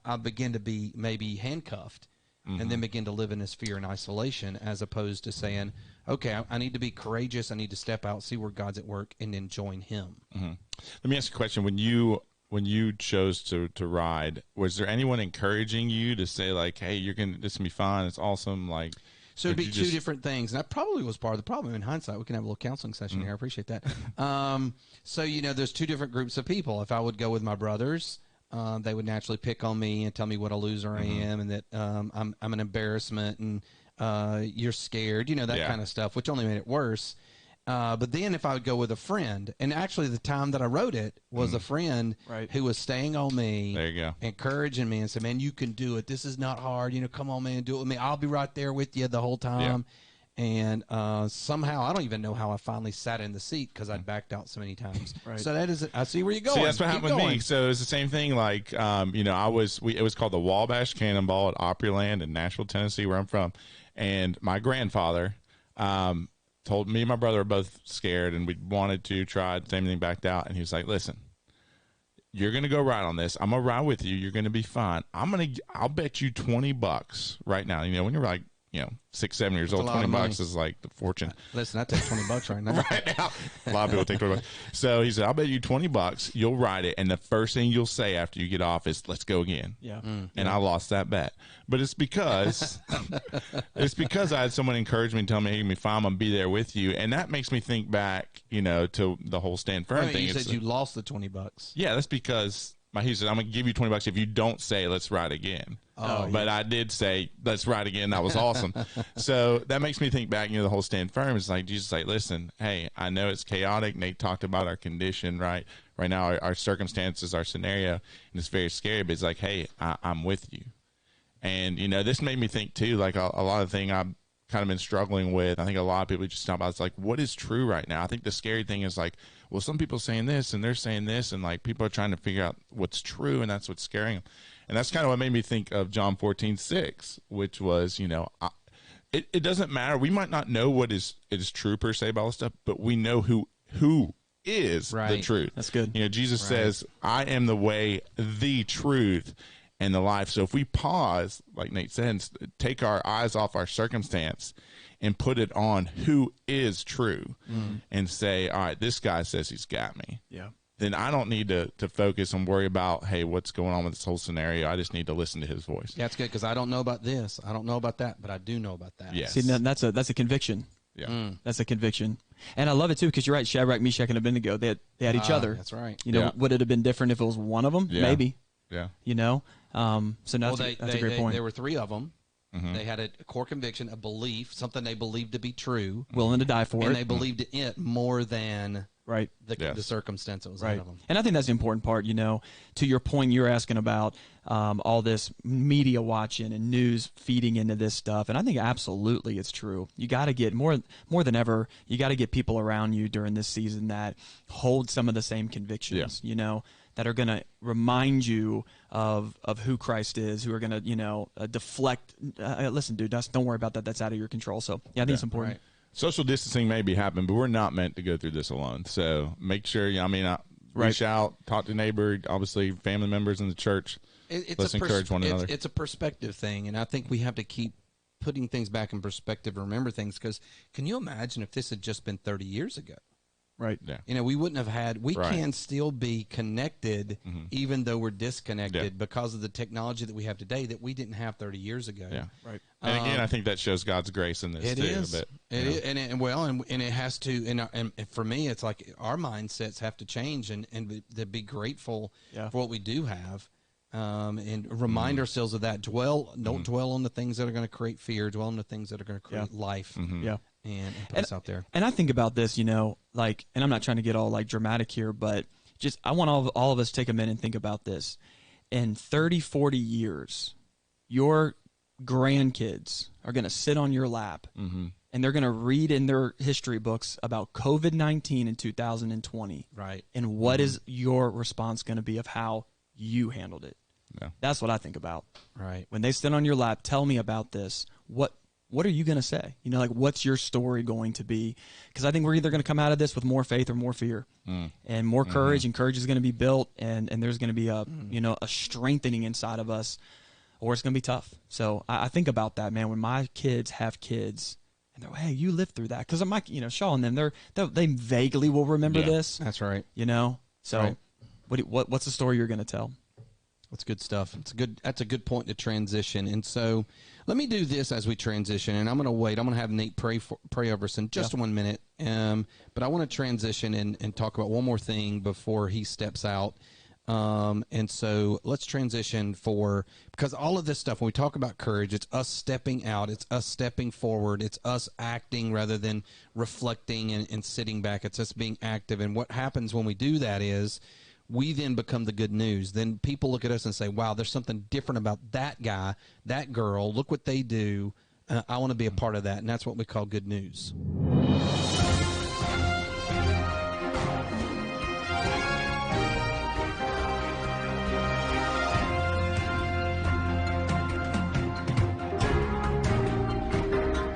I begin to be maybe handcuffed and then begin to live in this fear and isolation, as opposed to saying, okay, I need to be courageous. I need to step out, see where God's at work, and then join him. Let me ask you a question. When you chose to ride, was there anyone encouraging you to say like, hey, this can be fun, it's awesome, like? So it'd be two different things, and that probably was part of the problem. In hindsight, we can have a little counseling session here. I appreciate that. So there's two different groups of people. If I would go with my brothers, they would naturally pick on me and tell me what a loser I am, and that I'm an embarrassment, and you're scared, that kind of stuff, which only made it worse. But then if I would go with a friend, and actually the time that I wrote it was a friend who was staying on me, there you go, encouraging me and said, man, you can do it. This is not hard. Come on, man, do it with me. I'll be right there with you the whole time. Yeah. And somehow, I don't even know how I finally sat in the seat because I'd backed out so many times. So that is, I see where you're going. See, that's what happened with me. So it was the same thing. Like, it was called the Wabash Cannonball at Opryland in Nashville, Tennessee, where I'm from. And my grandfather, told me and my brother were both scared, and we wanted to try the same thing, backed out. And he was like, listen, you're going to go ride on this. I'm going to ride with you. You're going to be fine. I'll bet you $20 right now. When you're like, 6, 7 years old, $20 is like the fortune. Listen, I take $20 right now. Right now. A lot of people take $20. So he said, I'll bet you $20 you'll ride it, and the first thing you'll say after you get off is, let's go again. Yeah. And I lost that bet. But it's because I had someone encourage me and tell me, hey, fine, I'm going to be there with you. And that makes me think back, to the whole stand firm thing. You said you lost the $20. Yeah, that's because he said, I'm going to give you $20 if you don't say, let's ride again. But I did say, let's ride again. That was awesome. So that makes me think back, the whole stand firm is like, Jesus, like, listen, hey, I know it's chaotic. Nate talked about our condition, right? Right now, our circumstances, our scenario, and it's very scary, but it's like, hey, I'm with you. And, this made me think too, like a lot of things I've kind of been struggling with. I think a lot of people just talk about, it's like, what is true right now? I think the scary thing is like, well, some people saying this and they're saying this, and like people are trying to figure out what's true, and that's what's scaring them. And that's kind of what made me think of John 14:6, which was, it doesn't matter. We might not know what is true per se about all this stuff, but we know who is the truth. That's good. Jesus says, I am the way, the truth, and the life. So if we pause, like Nate said, and take our eyes off our circumstance and put it on who is true, and say, all right, this guy says he's got me. Yeah. Then I don't need to focus and worry about, hey, what's going on with this whole scenario. I just need to listen to his voice. Yeah, that's good, because I don't know about this. I don't know about that, but I do know about that. Yes. See, that's a conviction. Yeah. That's a conviction. And I love it, too, because you're right. Shadrach, Meshach, and Abednego, they had each other. That's right. Would it have been different if it was one of them? Yeah. Maybe. Yeah. So that's a great point. There were 3 of them. They had a core conviction, a belief, something they believed to be true. Willing to die for it. And they believed in it more than right the circumstance that was ahead of them. And I think that's the important part, to your point you're asking about all this media watching and news feeding into this stuff. And I think absolutely it's true. You got to get more than ever, you got to get people around you during this season that hold some of the same convictions, that are going to remind you of who Christ is, who are going to, deflect. Listen, dude, don't worry about that. That's out of your control. So, yeah, I think it's important. Right. Social distancing may be happening, but we're not meant to go through this alone. So make sure, reach out, talk to neighbor, obviously family members in the church. Let's encourage one another. It's a perspective thing, and I think we have to keep putting things back in perspective and remember things, because can you imagine if this had just been 30 years ago? Right. Yeah. We wouldn't have had, can still be connected even though we're disconnected because of the technology that we have today that we didn't have 30 years ago. Yeah. Right. And again, I think that shows God's grace in this it too. Is. But, it is. And it has to, and for me, it's like our mindsets have to change and to be grateful for what we do have. And remind ourselves of that. Don't dwell on the things that are going to create fear. Dwell on the things that are going to create life. Yeah. And put us out there. And I think about this, and I'm not trying to get all like dramatic here, but just I want all of us to take a minute and think about this. In 30, 40 years, your grandkids are going to sit on your lap and they're going to read in their history books about COVID-19 in 2020. Right. And what is your response going to be of how you handled it? Yeah. That's what I think about. Right. When they sit on your lap, tell me about this. What are you going to say? What's your story going to be? Because I think we're either going to come out of this with more faith or more fear, and more courage, and courage is going to be built, and there's going to be a a strengthening inside of us or it's going to be tough. So I think about that, man. When my kids have kids, and they're like, hey, you lived through that, because I'm like, Shaw and them, they vaguely will remember this. That's right. So right. What's the story you're going to tell? That's good stuff. That's a good point to transition. And so let me do this as we transition, and I'm going to wait. I'm going to have Nate pray over us in just 1 minute. But I want to transition and talk about one more thing before he steps out. And so let's transition because all of this stuff, when we talk about courage, it's us stepping out, it's us stepping forward, it's us acting rather than reflecting and sitting back. It's us being active. And what happens when we do that is we then become the good news. Then people look at us and say, wow, there's something different about that guy, that girl. Look what they do. I want to be a part of that. And that's what we call good news.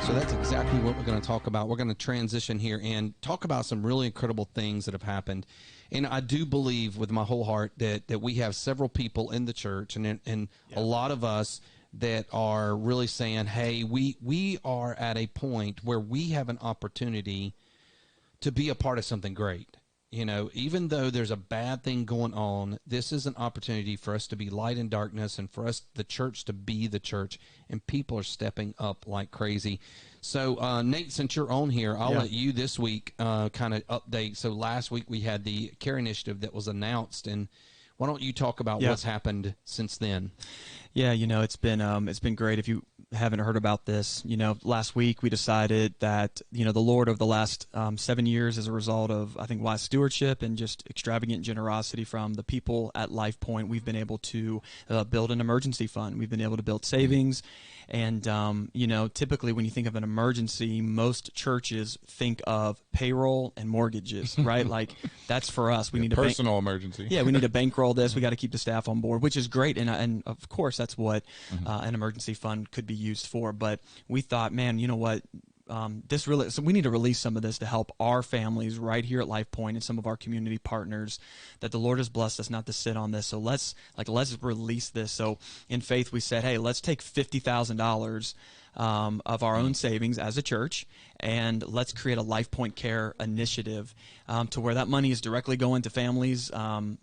So that's exactly what we're going to talk about. We're going to transition here and talk about some really incredible things that have happened. And I do believe with my whole heart that we have several people in the church and a lot of us that are really saying, hey, we are at a point where we have an opportunity to be a part of something great. Even though there's a bad thing going on, this is an opportunity for us to be light in darkness and for us, the church, to be the church. And people are stepping up like crazy. So, Nate, since you're on here, I'll let you this week kind of update. So last week we had the CARE initiative that was announced. And why don't you talk about what's happened since then? Yeah, it's been great. If you haven't heard about this, last week we decided that, the Lord of the last 7 years, as a result of, I think, wise stewardship and just extravagant generosity from the people at Life Point, we've been able to build an emergency fund. We've been able to build savings. And, typically when you think of an emergency, most churches think of payroll and mortgages, right? Like, that's for us. We need a personal emergency. Yeah, we need to bankroll this. We got to keep the staff on board, which is great. And of course, that's what an emergency fund could be used for. But we thought, man, you know what? So we need to release some of this to help our families right here at Life Point and some of our community partners that the Lord has blessed us not to sit on this. So let's release this. So in faith, we said, hey, let's take $50,000 of our own savings as a church, and let's create a Life Point Care initiative to where that money is directly going to families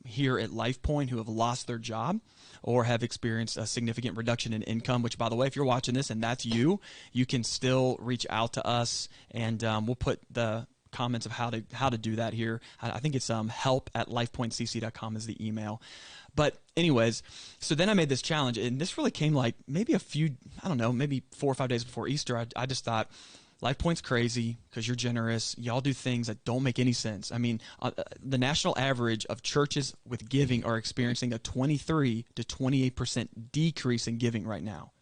here at Life Point who have lost their job or have experienced a significant reduction in income, which, by the way, if you're watching this and that's you can still reach out to us, and we'll put the comments of how to do that here. I think it's help@lifepointcc.com is the email. But anyways, so then I made this challenge, and this really came like maybe maybe 4 or 5 days before Easter. I just thought, Life Point's crazy because you're generous. Y'all do things that don't make any sense. I mean, the national average of churches with giving are experiencing a 23 to 28% decrease in giving right now.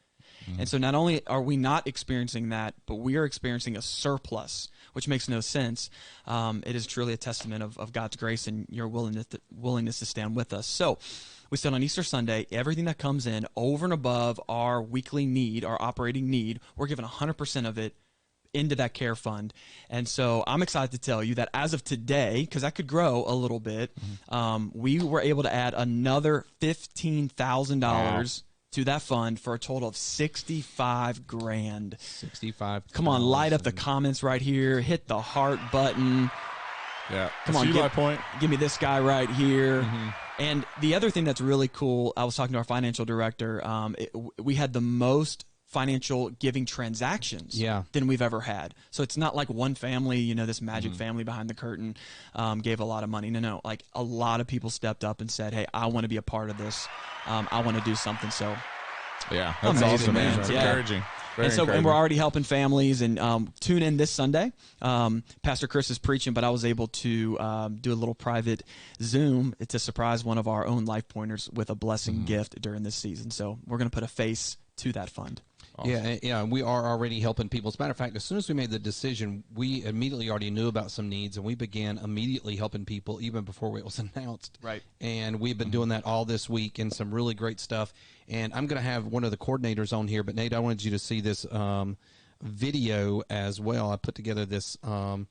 And so not only are we not experiencing that, but we are experiencing a surplus, which makes no sense. It is truly a testament of God's grace and your willingness to stand with us. So we said on Easter Sunday, everything that comes in over and above our weekly need, our operating need, we're giving 100% of it into that care fund. And so I'm excited to tell you that as of today, because that could grow a little bit, we were able to add another $15,000 to that fund for a total of $65,000. 65. Come on, light up the comments right here. Hit the heart button. Yeah. Come on, my point. Give me this guy right here. And the other thing that's really cool, I was talking to our financial director. We had the most financial giving transactions than we've ever had. So it's not like one family, this magic family behind the curtain gave a lot of money. No, like a lot of people stepped up and said, hey, I want to be a part of this. I want to do something. So yeah, that's amazing, awesome, man. man. Yeah. Encouraging. And we're already helping families, and tune in this Sunday. Pastor Chris is preaching, but I was able to do a little private Zoom to surprise one of our own Life Pointers with a blessing gift during this season. So we're going to put a face to that fund. Awesome. Yeah, we are already helping people. As a matter of fact, as soon as we made the decision, we immediately already knew about some needs, and we began immediately helping people even before it was announced. Right. And we've been doing that all this week, and some really great stuff. And I'm going to have one of the coordinators on here, but Nate, I wanted you to see this video as well. I put together this, and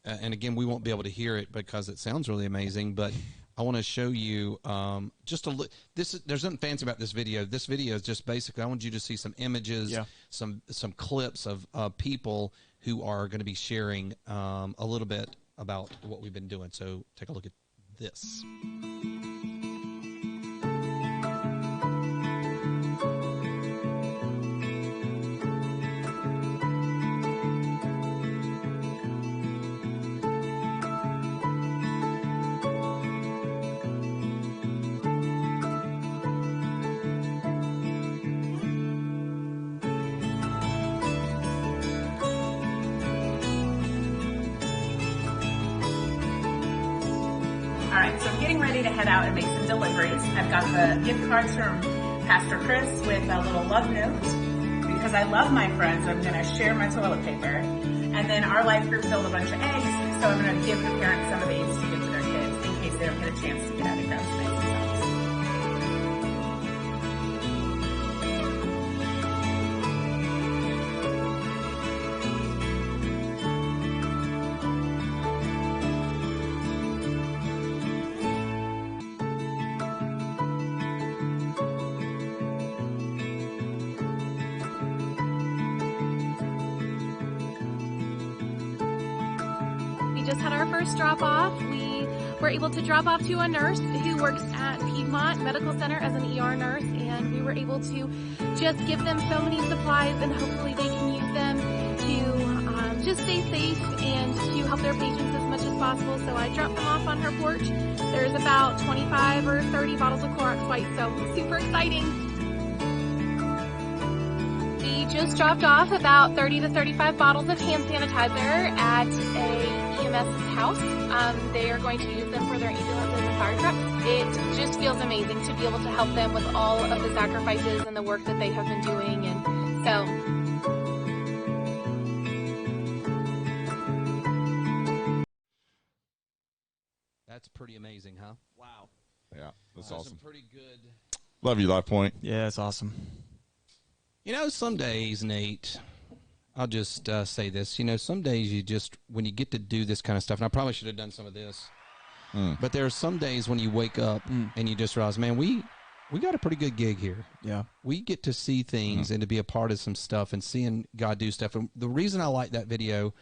again, we won't be able to hear it because it sounds really amazing, but I want to show you just a look. There's nothing fancy about this video. This video is just basically, I want you to see some images, some clips of people who are going to be sharing a little bit about what we've been doing. So take a look at this. All right, so I'm getting ready to head out and make some deliveries. I've got the gift cards from Pastor Chris with a little love note. Because I love my friends, I'm going to share my toilet paper. And then our life group filled a bunch of eggs, so I'm going to give the parents some of the eggs to give to their kids in case they don't get a chance to get out and grab some eggs themselves. Just had our first drop off. We were able to drop off to a nurse who works at Piedmont Medical Center as an ER nurse, and we were able to just give them so many supplies, and hopefully they can use them to just stay safe and to help their patients as much as possible. So I dropped them off on her porch. There's about 25 or 30 bottles of Clorox White, so super exciting. We just dropped off about 30 to 35 bottles of hand sanitizer at a EMS's house. They are going to use them for their ambulances and fire trucks. It just feels amazing to be able to help them with all of the sacrifices and the work that they have been doing. And so That's pretty amazing, huh? Wow. Yeah, that's awesome. Some pretty good. Love you, Life Point. Yeah, it's awesome. You know, some days, Nate, I'll just say this. You know, some days you just, when you get to do this kind of stuff, and I probably should have done some of this, but there are some days when you wake up and you just realize, man, we got a pretty good gig here. Yeah. We get to see things and to be a part of some stuff and seeing God do stuff. And the reason I like that video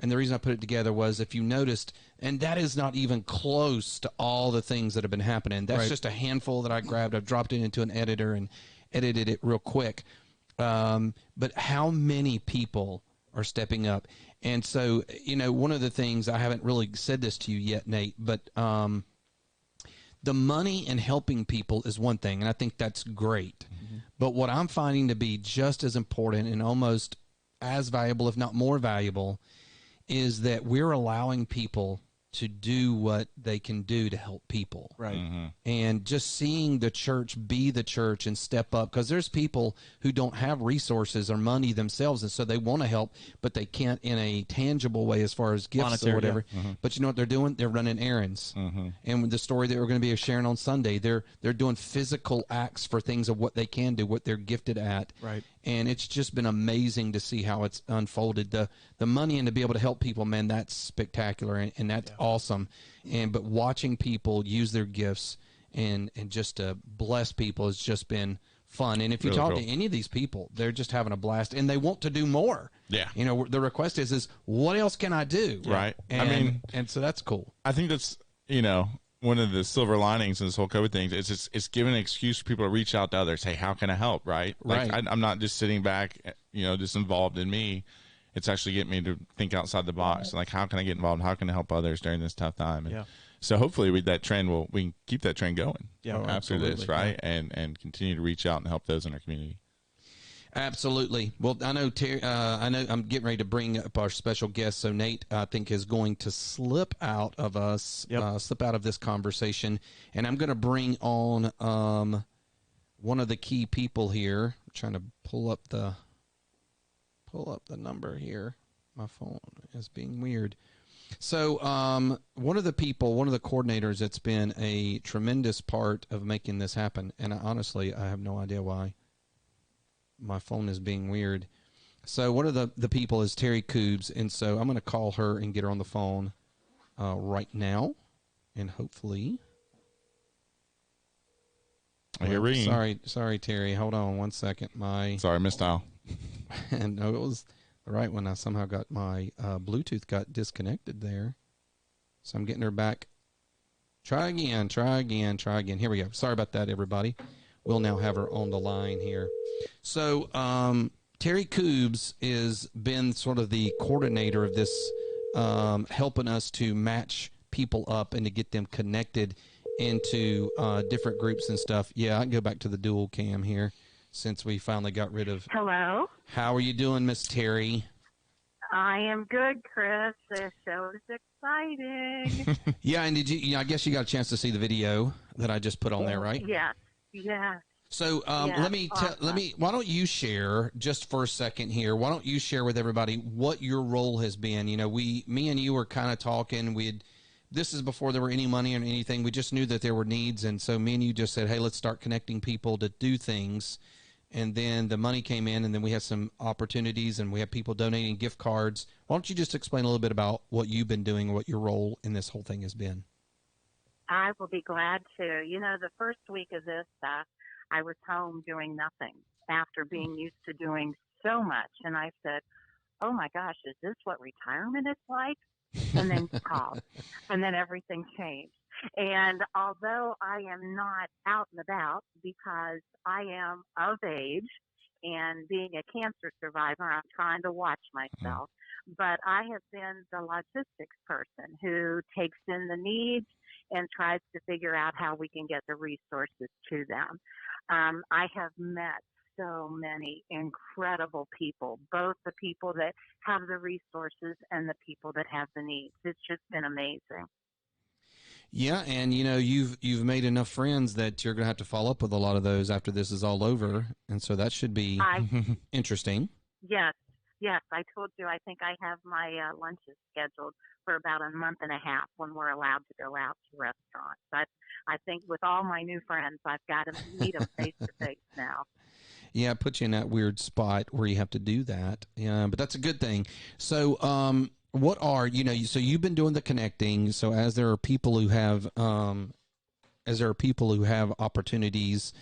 and the reason I put it together was, if you noticed, and that is not even close to all the things that have been happening. That's just a handful that I grabbed. I've dropped it into an editor and edited it real quick. But how many people are stepping up? And so, you know, one of the things, I haven't really said this to you yet, Nate, but the money and helping people is one thing, and I think that's great. But what I'm finding to be just as important and almost as valuable, if not more valuable, is that we're allowing people to do what they can do to help people. Right. And just seeing the church be the church and step up, because there's people who don't have resources or money themselves, and so they want to help, but they can't in a tangible way as far as gifts Monetary, or whatever. yeah. But you know what they're doing? They're running errands. And with the story that we're going to be sharing on Sunday, they're doing physical acts for things of what they can do, what they're gifted at. Right. And it's just been amazing to see how it's unfolded. The money and to be able to help people, man, that's spectacular and that's awesome. But watching people use their gifts and just to bless people has just been fun. And if you Really talk cool. to any of these people, they're just having a blast and they want to do more. Yeah. You know, the request is what else can I do? Right. And, and so that's cool. I think that's, you know, one of the silver linings in this whole COVID thing is it's giving an excuse for people to reach out to others. Hey, how can I help? Right. Like, Right. I'm not just sitting back, you know, just involved in me. It's actually getting me to think outside the box. Like, how can I get involved? How can I help others during this tough time? And so hopefully with that trend, we can keep that trend going. Yeah, after absolutely. this, right? And continue to reach out and help those in our community. Absolutely. Well, I know I'm getting ready to bring up our special guest. So Nate, I think, is going to slip out of this conversation, and I'm going to bring on one of the key people here. I'm trying to pull up the number here. My phone is being weird. So one of the coordinators that's been a tremendous part of making this happen, and honestly, I have no idea why my phone is being weird. So one of the people is Terry Coobs, and so I'm going to call her and get her on the phone right now, and hopefully I hear ringing. Sorry, Terry. Hold on one second. Sorry, Miss Dial. And no, it was the right one. I somehow got my Bluetooth got disconnected there. So I'm getting her back. Try again. Here we go. Sorry about that, everybody. We'll now have her on the line here. So Terry Koobs has been sort of the coordinator of this, helping us to match people up and to get them connected into different groups and stuff. Yeah, I can go back to the dual cam here since we finally got rid of. Hello. How are you doing, Miss Terry? I am good, Chris. This show is exciting. Yeah, and did you? I guess you got a chance to see the video that I just put on there, right? Yes. So yes, let me. Why don't you share just for a second here? Why don't you share with everybody what your role has been? You know, me and you were kind of talking. This is before there were any money or anything. We just knew that there were needs, and so me and you just said, "Hey, let's start connecting people to do things." And then the money came in, and then we had some opportunities, and we have people donating gift cards. Why don't you just explain a little bit about what you've been doing, what your role in this whole thing has been? I will be glad to. You know, the first week of this, I was home doing nothing after being used to doing so much. And I said, oh, my gosh, is this what retirement is like? And then you called, and then everything changed. And although I am not out and about because I am of age and being a cancer survivor, I'm trying to watch myself. But I have been the logistics person who takes in the needs and tries to figure out how we can get the resources to them. I have met so many incredible people, both the people that have the resources and the people that have the needs. It's just been amazing. Yeah, and you know, you've made enough friends that you're going to have to follow up with a lot of those after this is all over, and so that should be interesting. Yes, I told you I think I have my lunches scheduled for about a month and a half when we're allowed to go out to restaurants. I think with all my new friends, I've got to meet them face to face now. Yeah, it puts you in that weird spot where you have to do that. Yeah, but that's a good thing. So, what are, so you've been doing the connecting. So as there are people who have, opportunities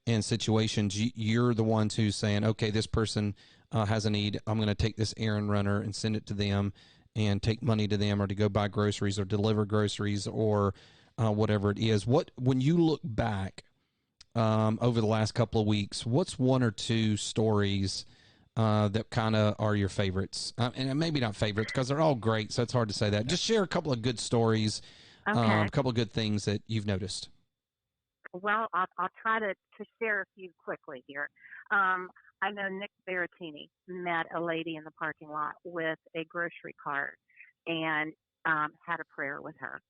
and situations, you're the ones who's saying, okay, this person has a need. I'm going to take this errand runner and send it to them and take money to them, or to go buy groceries or deliver groceries or whatever it is. When you look back over the last couple of weeks, what's one or two stories that kind of are your favorites? And maybe not favorites because they're all great, so it's hard to say that. Just share a couple of good stories, a couple of good things that you've noticed. Well, I'll try to share a few quickly here. I know Nick Berrettini met a lady in the parking lot with a grocery cart and had a prayer with her.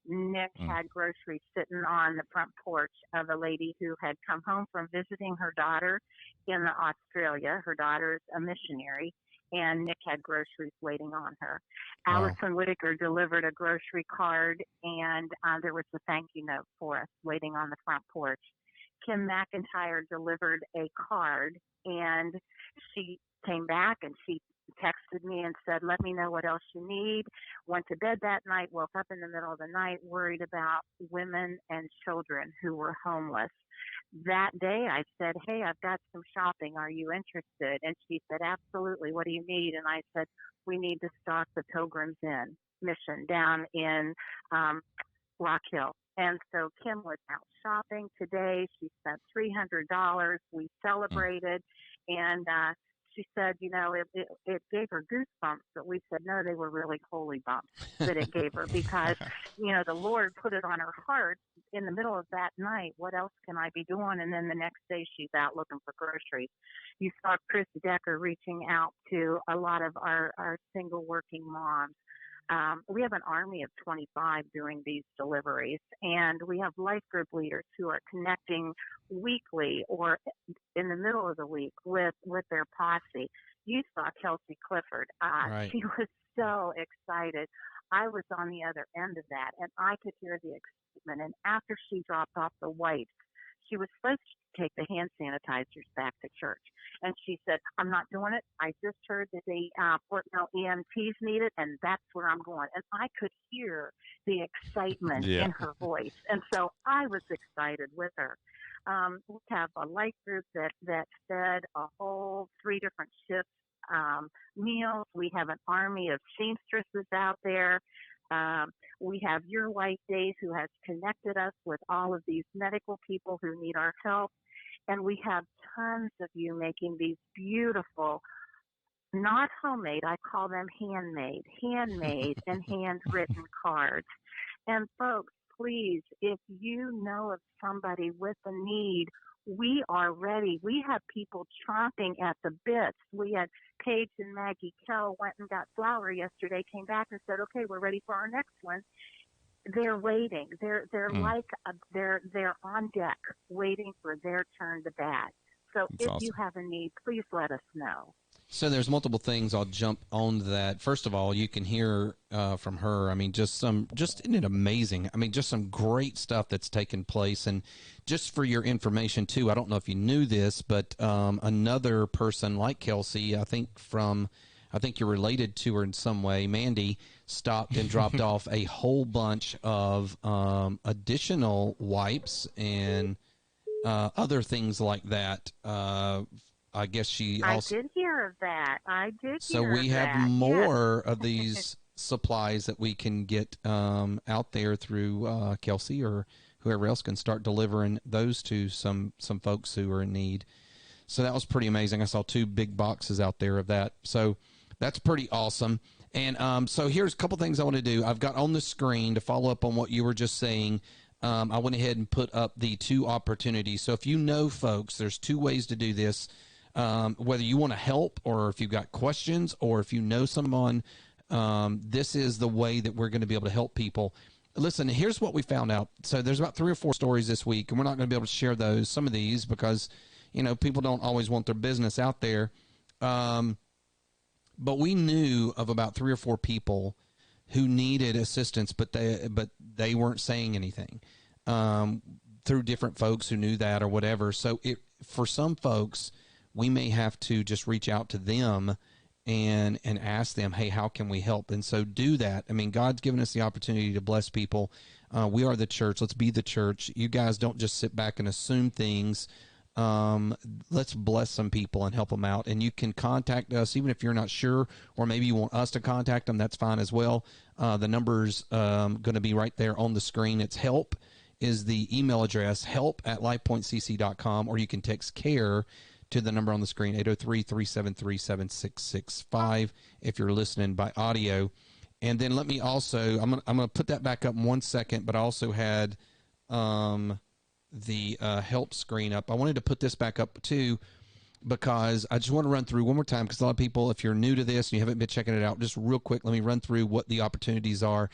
Nick had groceries sitting on the front porch of a lady who had come home from visiting her daughter in Australia. Her daughter's a missionary, and Nick had groceries waiting on her. Wow. Allison Whitaker delivered a grocery card, and there was a thank you note for us waiting on the front porch. Kim McIntyre delivered a card, and she came back and she texted me and said, let me know what else you need. Went to bed that night, woke up in the middle of the night, worried about women and children who were homeless. That day I said, hey, I've got some shopping. Are you interested? And she said, absolutely. What do you need? And I said, we need to stock the Pilgrims Inn mission down in Rock Hill. And so Kim was out shopping today. She spent $300. We celebrated, and she said, it gave her goosebumps, but we said, no, they were really holy bumps that it gave her because, the Lord put it on her heart in the middle of that night. What else can I be doing? And then the next day she's out looking for groceries. You saw Chris Decker reaching out to a lot of our single working moms. We have an army of 25 doing these deliveries, and we have life group leaders who are connecting weekly or in the middle of the week with their posse. You saw Kelsey Clifford. Right. She was so excited. I was on the other end of that, and I could hear the excitement. And after she dropped off the wipes, she was supposed to take the hand sanitizers back to church. And she said, I'm not doing it. I just heard that the Fort Mill EMTs need it, and that's where I'm going. And I could hear the excitement in her voice. And so I was excited with her. We have a life group that fed a whole 3 different shifts meals. We have an army of seamstresses out there. We have Your White Days, who has connected us with all of these medical people who need our help. And we have tons of you making these beautiful, not homemade, I call them handmade and handwritten cards. And folks, please, if you know of somebody with a need, we are ready. We have people chomping at the bits. We had Paige and Maggie Kell went and got flour yesterday, came back and said, okay, we're ready for our next one. They're waiting. They're they're on deck waiting for their turn to bat. So That's if awesome. you have a need, please let us know. So there's multiple things. I'll jump on that. First of all, you can hear from her. I mean, isn't it amazing? I mean, just some great stuff that's taken place. And just for your information too, I don't know if you knew this, but another person like Kelsey, I think you're related to her in some way, Mandy, stopped and dropped off a whole bunch of additional wipes and other things like that. I guess she also. I did hear of that. So we have more of these supplies that we can get out there through Kelsey or whoever else can start delivering those to some folks who are in need. So that was pretty amazing. I saw 2 big boxes out there of that. So that's pretty awesome. And so here's a couple things I want to do. I've got on the screen to follow up on what you were just saying. I went ahead and put up the 2 opportunities. So if you know folks, there's 2 ways to do this. Whether you want to help or if you've got questions or if you know someone, this is the way that we're going to be able to help people. Listen, here's what we found out. So there's about 3 or 4 stories this week, and we're not going to be able to share some of these because, people don't always want their business out there. But we knew of about 3 or 4 people who needed assistance, but they weren't saying anything through different folks who knew that or whatever. So for some folks, we may have to just reach out to them and ask them, hey, how can we help? And so do that. I mean, God's given us the opportunity to bless people. We are the church. Let's be the church. You guys don't just sit back and assume things. Let's bless some people and help them out. And you can contact us even if you're not sure, or maybe you want us to contact them. That's fine as well. The number's going to be right there on the screen. It's help is the email address, help@lifepointcc.com, or you can text care to the number on the screen, 803-373-7665, if you're listening by audio. And then let me also, I'm gonna put that back up in 1 second, but I also had the help screen up. I wanted to put this back up too because I just want to run through one more time because a lot of people, if you're new to this and you haven't been checking it out, just real quick, let me run through what the opportunities are.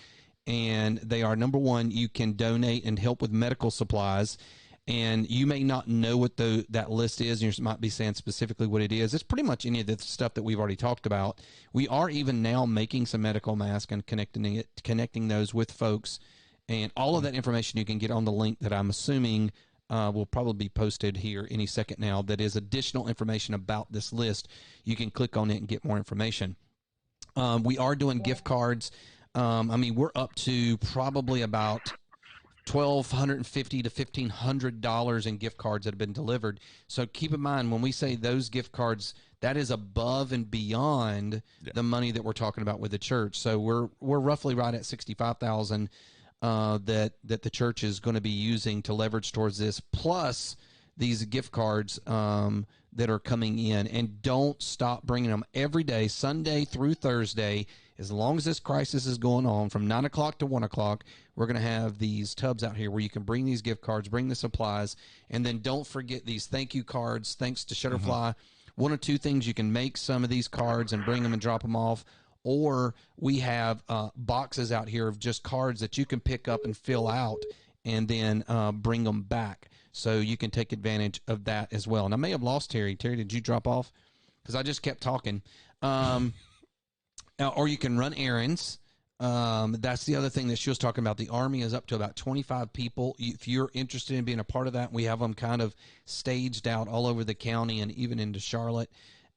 And they are, number one, you can donate and help with medical supplies. And you may not know what that list is, and you might be saying specifically what it is. It's pretty much any of the stuff that we've already talked about. We are even now making some medical masks and connecting those with folks. And all of that information you can get on the link that I'm assuming will probably be posted here any second now. That is additional information about this list. You can click on it and get more information. We are doing gift cards. We're up to probably about $1,250 to $1,500 in gift cards that have been delivered. So keep in mind, when we say those gift cards, that is above and beyond the money that we're talking about with the church. So we're roughly right at $65,000 that the church is going to be using to leverage towards this, plus these gift cards that are coming in. And don't stop bringing them every day, Sunday through Thursday. As long as this crisis is going on, from 9 o'clock to 1 o'clock, we're going to have these tubs out here where you can bring these gift cards, bring the supplies, and then don't forget these thank you cards. Thanks to Shutterfly. One or two things, you can make some of these cards and bring them and drop them off, or we have boxes out here of just cards that you can pick up and fill out and then bring them back. So you can take advantage of that as well. And I may have lost Terry. Terry, did you drop off? Because I just kept talking. Or you can run errands. That's the other thing that she was talking about. The Army is up to about 25 people. If you're interested in being a part of that, we have them kind of staged out all over the county and even into Charlotte.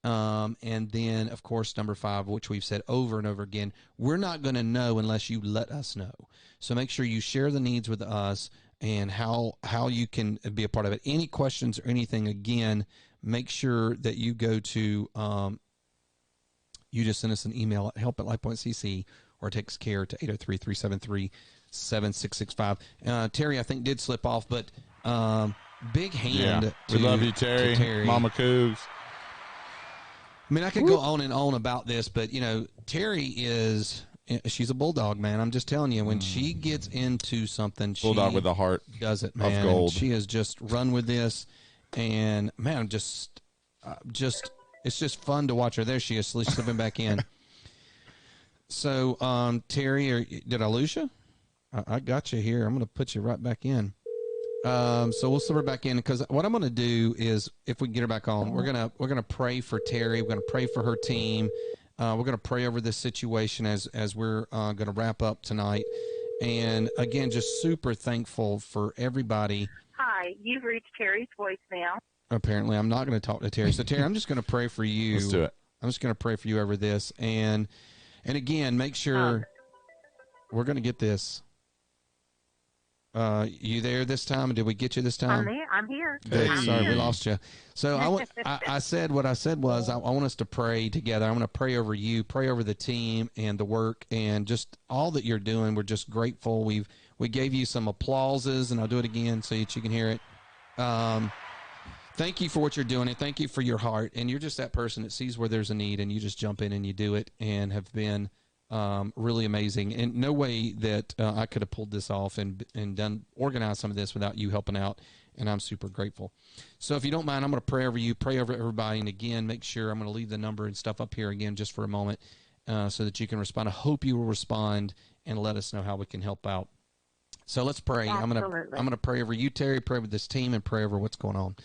And then, of course, number 5, which we've said over and over again, we're not going to know unless you let us know. So make sure you share the needs with us. and how you can be a part of it. Any questions or anything, again, make sure that you go to you just send us an email at help@LifePointCC or text care to 803-373-7665. Terry, I think, did slip off, but big hand. We love you, Terry. Mama Cougs. I mean, I could go on and on about this, but, Terry she's a bulldog, man. I'm just telling you, when she gets into something, bulldog with a heart does it, man. Of gold. She has just run with this, and, man, just it's just fun to watch her. There she is, slipping back in. So, Terry, did I lose you? I got you here. I'm going to put you right back in. So we'll slip her back in, because what I'm going to do is, if we can get her back on, we're gonna pray for Terry. We're going to pray for her team. We're going to pray over this situation as we're going to wrap up tonight. And again, just super thankful for everybody. Hi, you've reached Terry's voicemail. Apparently, I'm not going to talk to Terry. So, Terry, I'm just going to pray for you. Let's do it. I'm just going to pray for you over this. And again, make sure we're going to get this. You there this time? Did we get you this time? I'm here. Good. I'm Sorry, here. we lost you. So I said what I said was I want us to pray together. I want to pray over you, pray over the team and the work and just all that you're doing. We're just grateful. We gave you some applauses, and I'll do it again so that you can hear it. Thank you for what you're doing, and thank you for your heart. And you're just that person that sees where there's a need, and you just jump in and you do it, and have been really amazing. And no way that I could have pulled this off and organized some of this without you helping out, and I'm super grateful. So if you don't mind, I'm going to pray over you, pray over everybody, and again, make sure I'm going to leave the number and stuff up here again just for a moment so that you can respond. I hope you will respond and let us know how we can help out. So let's pray. Absolutely. I'm going to pray over you, Terry, pray over this team, and pray over what's going on.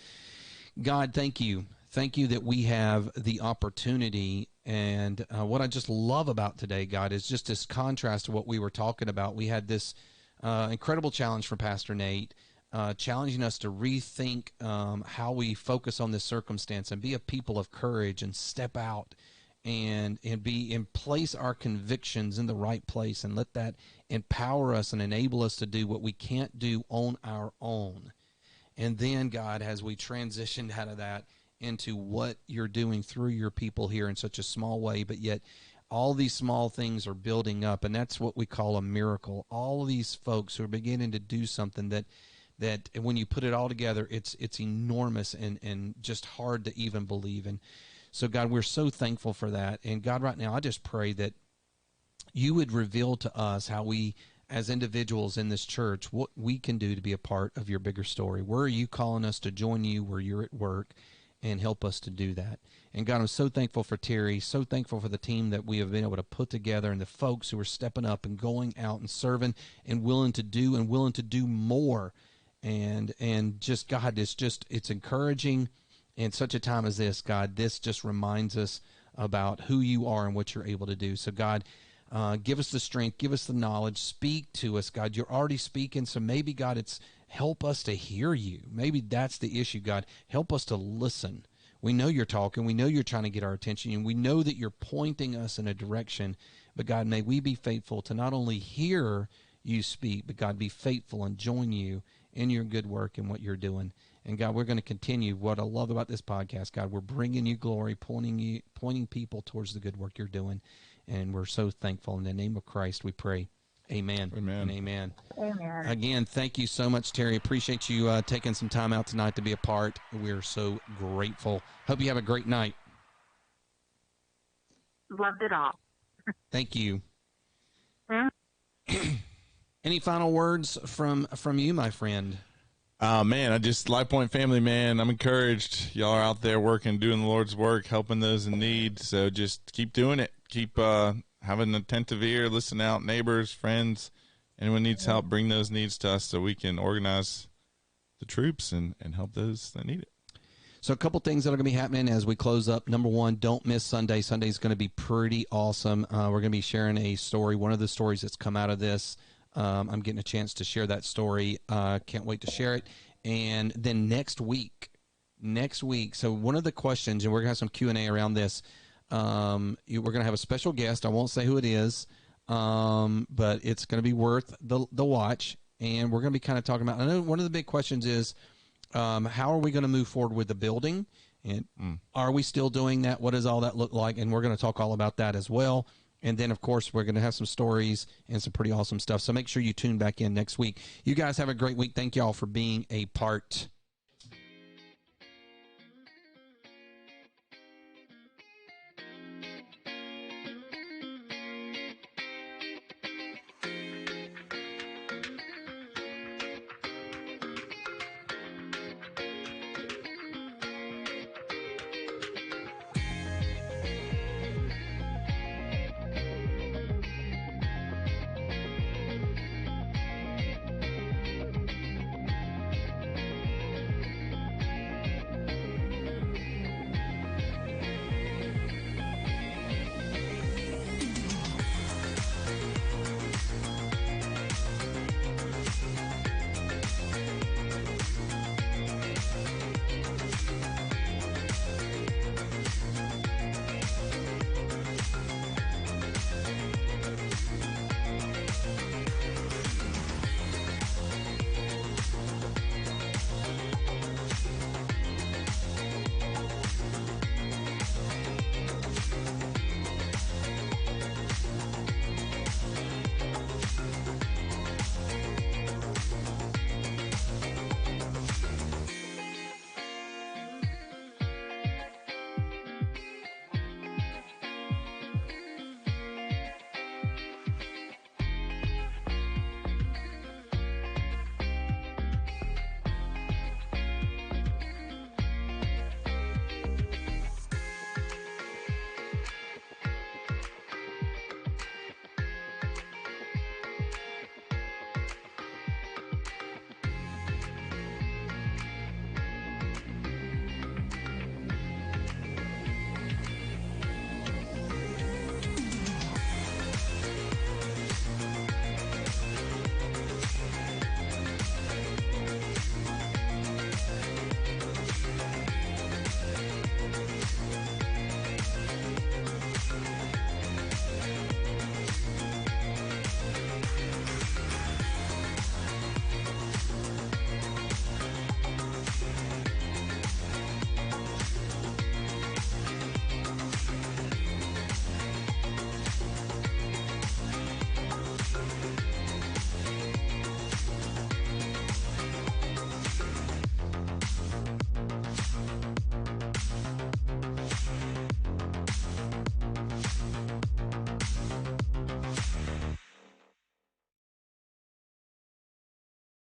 God, thank you. Thank you that we have the opportunity. And what I just love about today, God, is just this contrast to what we were talking about. We had this incredible challenge from Pastor Nate, challenging us to rethink how we focus on this circumstance and be a people of courage and step out and place our convictions in the right place and let that empower us and enable us to do what we can't do on our own. And then, God, as we transitioned out of that into what you're doing through your people here in such a small way, but yet all these small things are building up, and that's what we call a miracle. All of these folks who are beginning to do something that when you put it all together, it's enormous and just hard to even believe. And so, God, we're so thankful for that. And God, right now, I just pray that you would reveal to us how we, as individuals in this church, what we can do to be a part of your bigger story. Where are you calling us to join you where you're at work, and help us to do that? And God, I'm so thankful for Terry, so thankful for the team that we have been able to put together, and the folks who are stepping up and going out and serving and willing to do more. And just, God, it's encouraging in such a time as this. God, this just reminds us about who you are and what you're able to do. So, God, give us the strength, give us the knowledge, speak to us, God. You're already speaking, so maybe, God, it's help us to hear you. Maybe that's the issue, God. Help us to listen. We know you're talking. We know you're trying to get our attention, and we know that you're pointing us in a direction. But, God, may we be faithful to not only hear you speak, but, God, be faithful and join you in your good work and what you're doing. And, God, we're going to continue. What I love about this podcast, God, we're bringing you glory, pointing people towards the good work you're doing. And we're so thankful. In the name of Christ, we pray. Amen. Amen. And amen. Amen. Again, thank you so much, Terry. Appreciate you taking some time out tonight to be a part. We're so grateful. Hope you have a great night. Loved it all. Thank you. Hmm? Any final words from you, my friend? Man, Life Point family, man, I'm encouraged. Y'all are out there working, doing the Lord's work, helping those in need. So just keep doing it. Keep having an attentive ear, listen out, neighbors, friends. Anyone needs help, bring those needs to us so we can organize the troops and help those that need it. So a couple things that are going to be happening as we close up. Number one, don't miss Sunday. Sunday is going to be pretty awesome. We're going to be sharing a story, one of the stories that's come out of this. I'm getting a chance to share that story. Can't wait to share it. And then next week, so one of the questions, and we're going to have some Q&A around this, we're going to have a special guest. I won't say who it is, but it's going to be worth the watch. and we're going to be kind of talking about, I know one of the big questions is, how are we going to move forward with the building? And are we still doing that? What does all that look like? And we're going to talk all about that as well. And then, of course, we're going to have some stories and some pretty awesome stuff. So make sure you tune back in next week. You guys have a great week. Thank you all for being a part